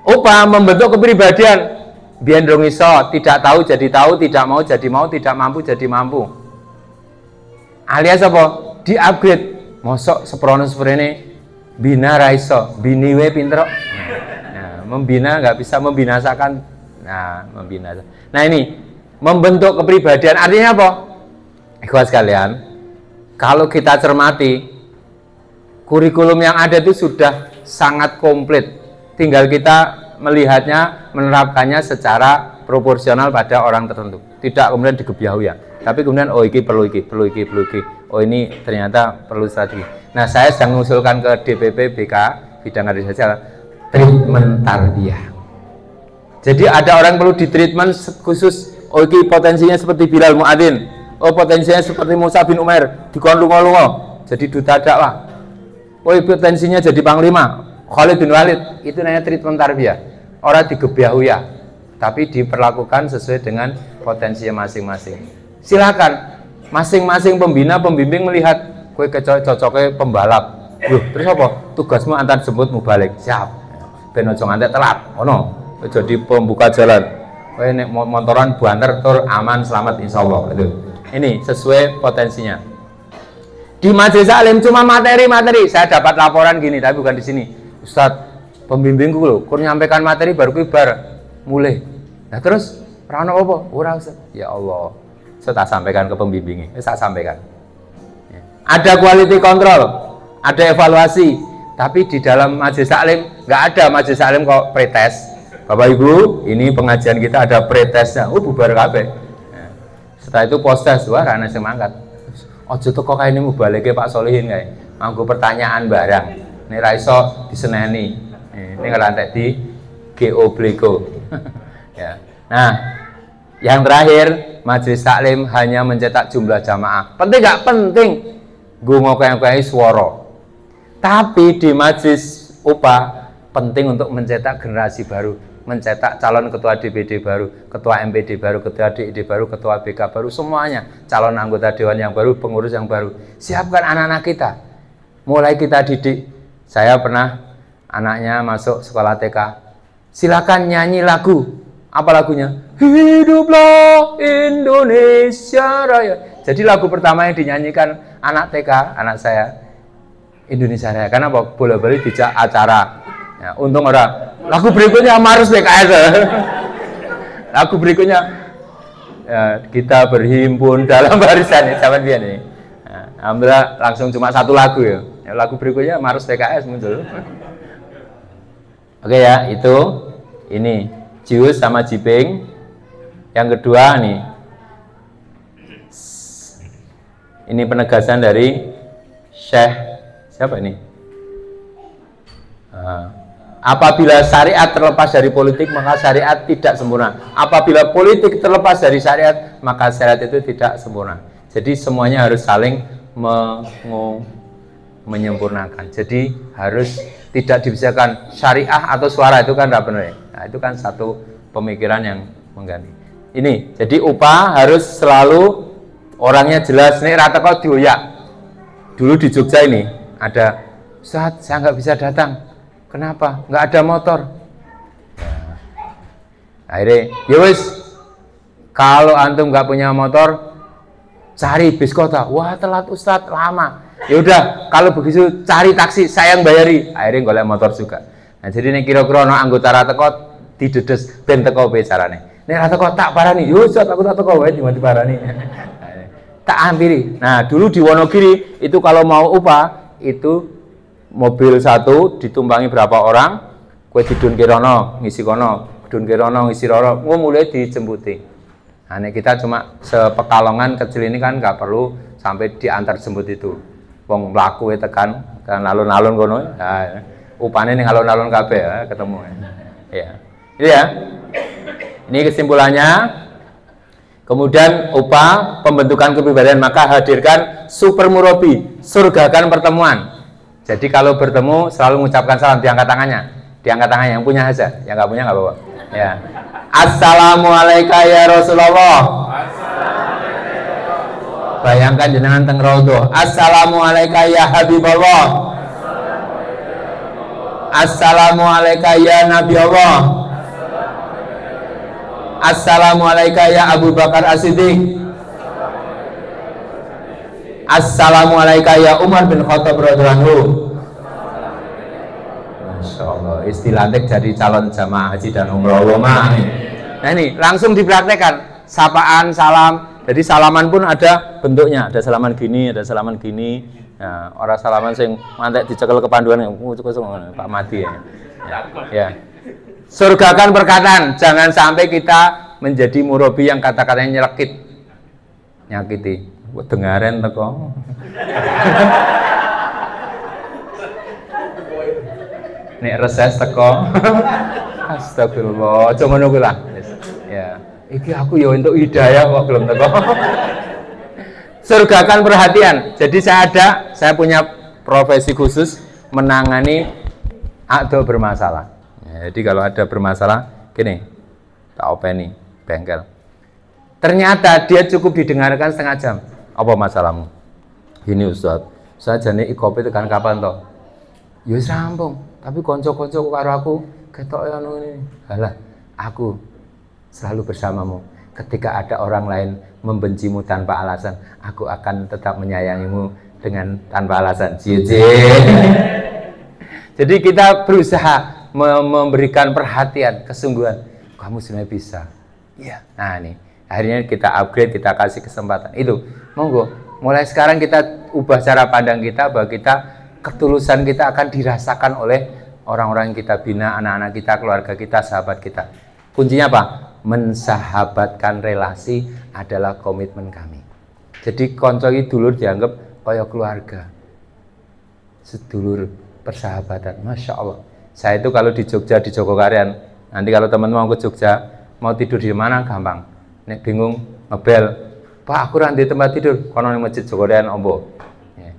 upah membentuk kepribadian. Biyen dong iso, tidak tahu jadi tahu, tidak mau jadi mau, tidak mampu jadi mampu. Alias apa? Di-upgrade. Mosok seprono-seprene bina ra iso, bini we pinter. Nah, membina nggak bisa membinasakan. Nah, membinasakan. Nah, ini membentuk kepribadian artinya apa? Ikhwas sekalian, kalau kita cermati kurikulum yang ada itu sudah sangat komplit. Tinggal kita melihatnya, menerapkannya secara proporsional pada orang tertentu. Tidak kemudian digebiahu ya. Tapi kemudian oh ini perlu iki. Oh ini ternyata perlu strategi. Nah, saya sedang mengusulkan ke DPP BK bidang karir sosial treatment tarbiyah. Jadi ada orang perlu ditreatment khusus. Oh ini potensinya seperti Bilal Muadzin. Oh potensinya seperti Musa bin Umair. Dikon lunga-lunga jadi duta dakwah. Oh potensinya jadi panglima Khalid bin Walid. Itu namanya treatment tarbiyah. Orang digebiahu ya, tapi diperlakukan sesuai dengan potensinya masing-masing. Silakan masing-masing pembina pembimbing melihat kue cocoknya pembalap. Terus apa? Tugasmu antar jemput mubalik. Siap. Ben ojo ngantek telat. Ono. Jadi pembuka jalan. Kowe nek motoran banter tur aman selamat insyaallah. Ini sesuai potensinya. Di majelis alim cuma materi. Saya dapat laporan gini, tapi bukan di sini. Ustadz, pembimbingku loh, kur nyampaikan materi baru kibar mulai. Nah terus rano apa? Ora Ustaz. Ya Allah. Saya tak sampaikan ke pembimbingnya. Saya sampaikan. Ada quality control, ada evaluasi, Tapi di dalam majelis taklim nggak ada majelis taklim kok pretest. Bapak Ibu, ini pengajian kita ada pretestnya. Bubar kabeh. Setelah itu postes, wah ana sing mangkat. Ojo teko kae ini mubaleke Pak Solihin kae. Manggo pertanyaan barang. Nek ra iso diseneni. Ini ngelantek di GO Blego. Ya. Nah, yang terakhir, majelis taklim hanya mencetak jumlah jamaah. Penting nggak penting? Gue mau kayak suara. Tapi di majelis UPA penting untuk mencetak generasi baru, mencetak calon ketua DPD baru, ketua MPD baru, ketua DID baru, ketua BK baru, semuanya calon anggota dewan yang baru, pengurus yang baru. Siapkan anak-anak kita. Mulai kita didik. Saya pernah anaknya masuk sekolah TK. Silakan nyanyi lagu. Apa lagunya? Hiduplah Indonesia Raya. Jadi lagu pertama yang dinyanyikan anak TK, anak saya, Indonesia Raya. Karena apa? Bola-bali dijak acara. Ya, untung orang. Lagu berikutnya Marus PKS. Lagu berikutnya ya, kita berhimpun dalam barisan zaman biyen ini. Nah, alhamdulillah langsung cuma satu lagu ya. Lagu berikutnya Marus PKS muncul. Oke ya, itu ini Jius sama Jiping. Yang kedua nih. Ini penegasan dari Syekh siapa ini? Apabila syariat terlepas dari politik, maka syariat tidak sempurna. Apabila politik terlepas dari syariat, maka syariat itu tidak sempurna. Jadi semuanya harus saling menyempurnakan. Jadi harus tidak dipisahkan syariah atau suara, itu kan tidak benar ya. Nah, itu kan satu pemikiran yang mengganti. Ini, jadi upah harus selalu orangnya jelas. Nih rata kau dioyak. Dulu di Jogja ini ada, Ustaz, saya nggak bisa datang. Kenapa? Nggak ada motor. Ya. Akhirnya, ya wis, kalau antum nggak punya motor, cari bis kota. Wah telat Ustadz, lama. Ya udah, kalau begitu cari taksi, saya yang bayari. Akhirnya golek motor juga. Nah jadi ini kira-kira no anggota rata kok didedes ben teko piye carane. Nek rata kok tak parani, yo Ustaz aku tak teko wae di parani. Tak hampiri. Nah dulu di Wonogiri itu kalau mau upah itu mobil satu ditumpangi berapa orang, kue didun kirono ngisi kono, dun kirono ngisi roro, mulai dijemputi. Nah ini kita cuma sepekalongan kecil ini kan nggak perlu sampai diantar jemput itu. Wong mlaku tekan alun-alun kono. Nah, upane ning alun-alun kabeh ya, ketemu. Ya. Ini ya. Ini kesimpulannya. Kemudian upah pembentukan kepribadian, maka hadirkan super murabi, surgakan pertemuan. Jadi kalau bertemu selalu mengucapkan salam, diangkat tangannya. Diangkat tangannya, yang punya aja, yang nggak punya nggak bawa. Ya. Assalamualaikum ya Rasulullah. Bayangkan jenengan teng raudhah. Assalamualaikum ya Habibullah. Assalamualaikum ya Nabi Allah. Assalamualaikum ya Abu Bakar As-Siddiq. Assalamualaikum ya Umar bin Khattab radhiyallahu anhu. Masya Allah, istilantik jadi calon jamaah haji dan umroh. Nah ini langsung dipraktekkan, sapaan, salam. Jadi salaman pun ada bentuknya, ada salaman gini, ada salaman gini. Nah, orang salaman sing mantek dicekel kepanduan Pak Madi ya. Ya. Surgakan perkataan, jangan sampai kita menjadi murabi yang kata-katanya nyelekit, nyakiti. Dengaren teko. Nek reses teko. Astagfirullah, aja ngono kuwi lah. Ya. Iki aku ya untuk hidayah kok belum teko. Surgakan perhatian. Jadi saya punya profesi khusus menangani akdo bermasalah. Ya, jadi kalau ada bermasalah, gini, tak openi bengkel. Ternyata dia cukup didengarkan setengah jam. Apa masalahmu? Gini Ustaz, saya jane ikope tekan kapan toh? Ya wis rampung, tapi kanca-kanca karo aku ketok ngono ngene. Halah, aku selalu bersamamu. Ketika ada orang lain membencimu tanpa alasan, aku akan tetap menyayangimu dengan tanpa alasan. Jadi kita berusaha memberikan perhatian, kesungguhan. Kamu sebenarnya bisa. Iya. Nah nih, akhirnya kita upgrade, kita kasih kesempatan. Itu, monggo. Mulai sekarang kita ubah cara pandang kita bahwa kita ketulusan kita akan dirasakan oleh orang-orang yang kita bina, anak-anak kita, keluarga kita, sahabat kita. Kuncinya apa? Mensahabatkan relasi adalah komitmen kami. Jadi konco iki dulur dianggap kaya keluarga. Sedulur persahabatan. Masya Allah. Saya itu kalau di Jogja, di Jogokarian, nanti kalau teman-teman mau ke Jogja, mau tidur di mana gampang. Nek bingung ngebel, Pak aku rantai tempat tidur, kono ning Masjid Jogokarian ombo. Ya.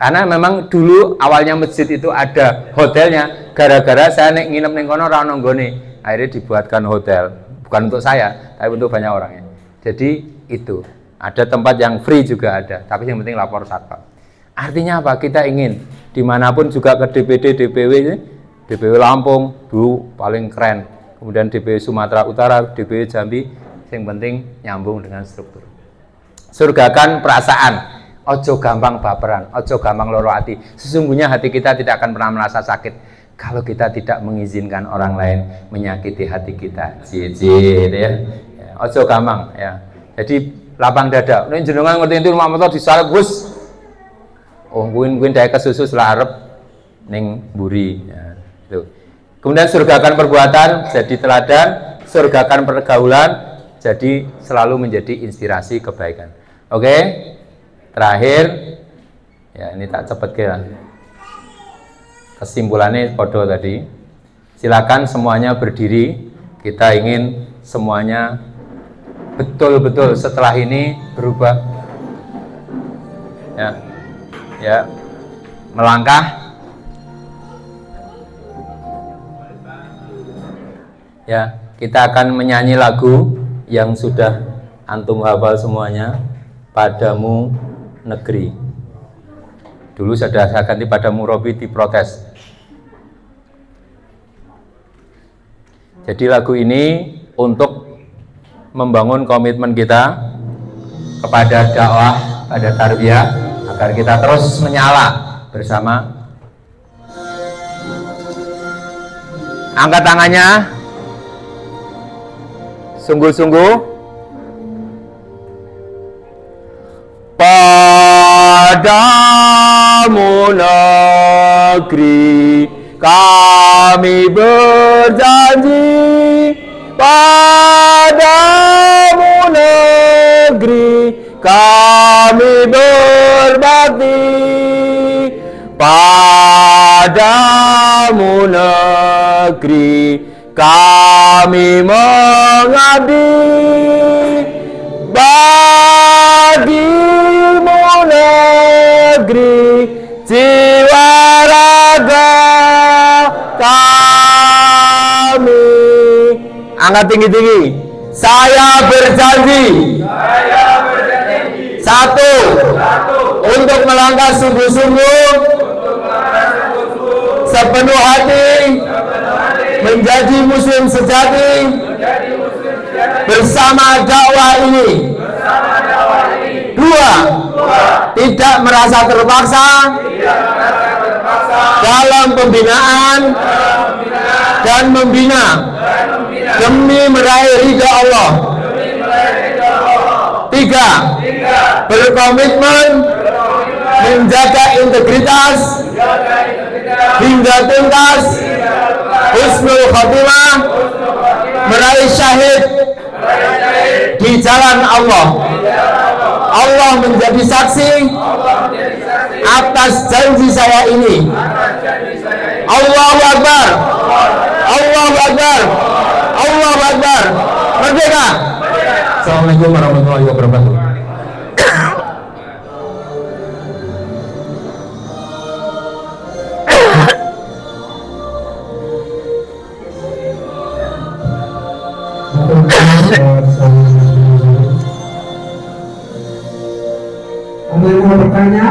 Karena memang dulu awalnya masjid itu ada hotelnya, gara-gara saya nek nginep ning kono ora ono nggone. Akhirnya dibuatkan hotel, bukan untuk saya, tapi untuk banyak orang ya. Jadi itu. Ada tempat yang free juga ada, tapi yang penting lapor satpam. Artinya apa? Kita ingin dimanapun juga ke DPD, DPW Lampung dulu paling keren, kemudian DPW Sumatera Utara, DPW Jambi, yang penting nyambung dengan struktur. Surgakan perasaan, ojo gampang baperan, ojo gampang loro hati. Sesungguhnya hati kita tidak akan pernah merasa sakit kalau kita tidak mengizinkan orang lain menyakiti hati kita. Jijik ya. Ojo gampang ya. Jadi lapang dada. Nek jenengan ngerti itu rumah motor disalep Gus. Oh, kuwi dae kesusus lah arep ning mburi. Ya, itu. Kemudian surgakan perbuatan jadi teladan, surgakan pergaulan jadi selalu menjadi inspirasi kebaikan. Oke? Terakhir ya ini tak cepet ya. Kesimpulannya podo tadi. Silakan semuanya berdiri. Kita ingin semuanya betul-betul setelah ini berubah ya melangkah ya. Kita akan menyanyi lagu yang sudah antum hafal semuanya, Padamu Negeri. Dulu saya ganti Padamu Robi, diprotes. Jadi lagu ini untuk membangun komitmen kita kepada dakwah, pada tarbiyah, agar kita terus menyala bersama. Angkat tangannya, sungguh-sungguh. Padamu negeri kami berjanji, padamu negeri kami berbakti, padamu negeri kami mengabdi, bagimu negeri jiwa raga kami. Angkat tinggi-tinggi. Saya berjanji. Satu. Untuk melangkah sungguh-sungguh. Sepenuh hati. Menjadi muslim sejati. Bersama dakwah ini. Dua. Tidak merasa terpaksa. Dalam pembinaan. Dan membina. Demi meraih ridha Allah. Tiga. Berkomitmen menjaga integritas hingga tuntas, husnul khotimah, meraih syahid di jalan Allah. Allah menjadi saksi atas janji saya ini. Allahu Akbar. Allahu Akbar. Allahu Akbar. Merdeka. Assalamualaikum warahmatullahi wabarakatuh. Ada yang mau bertanya?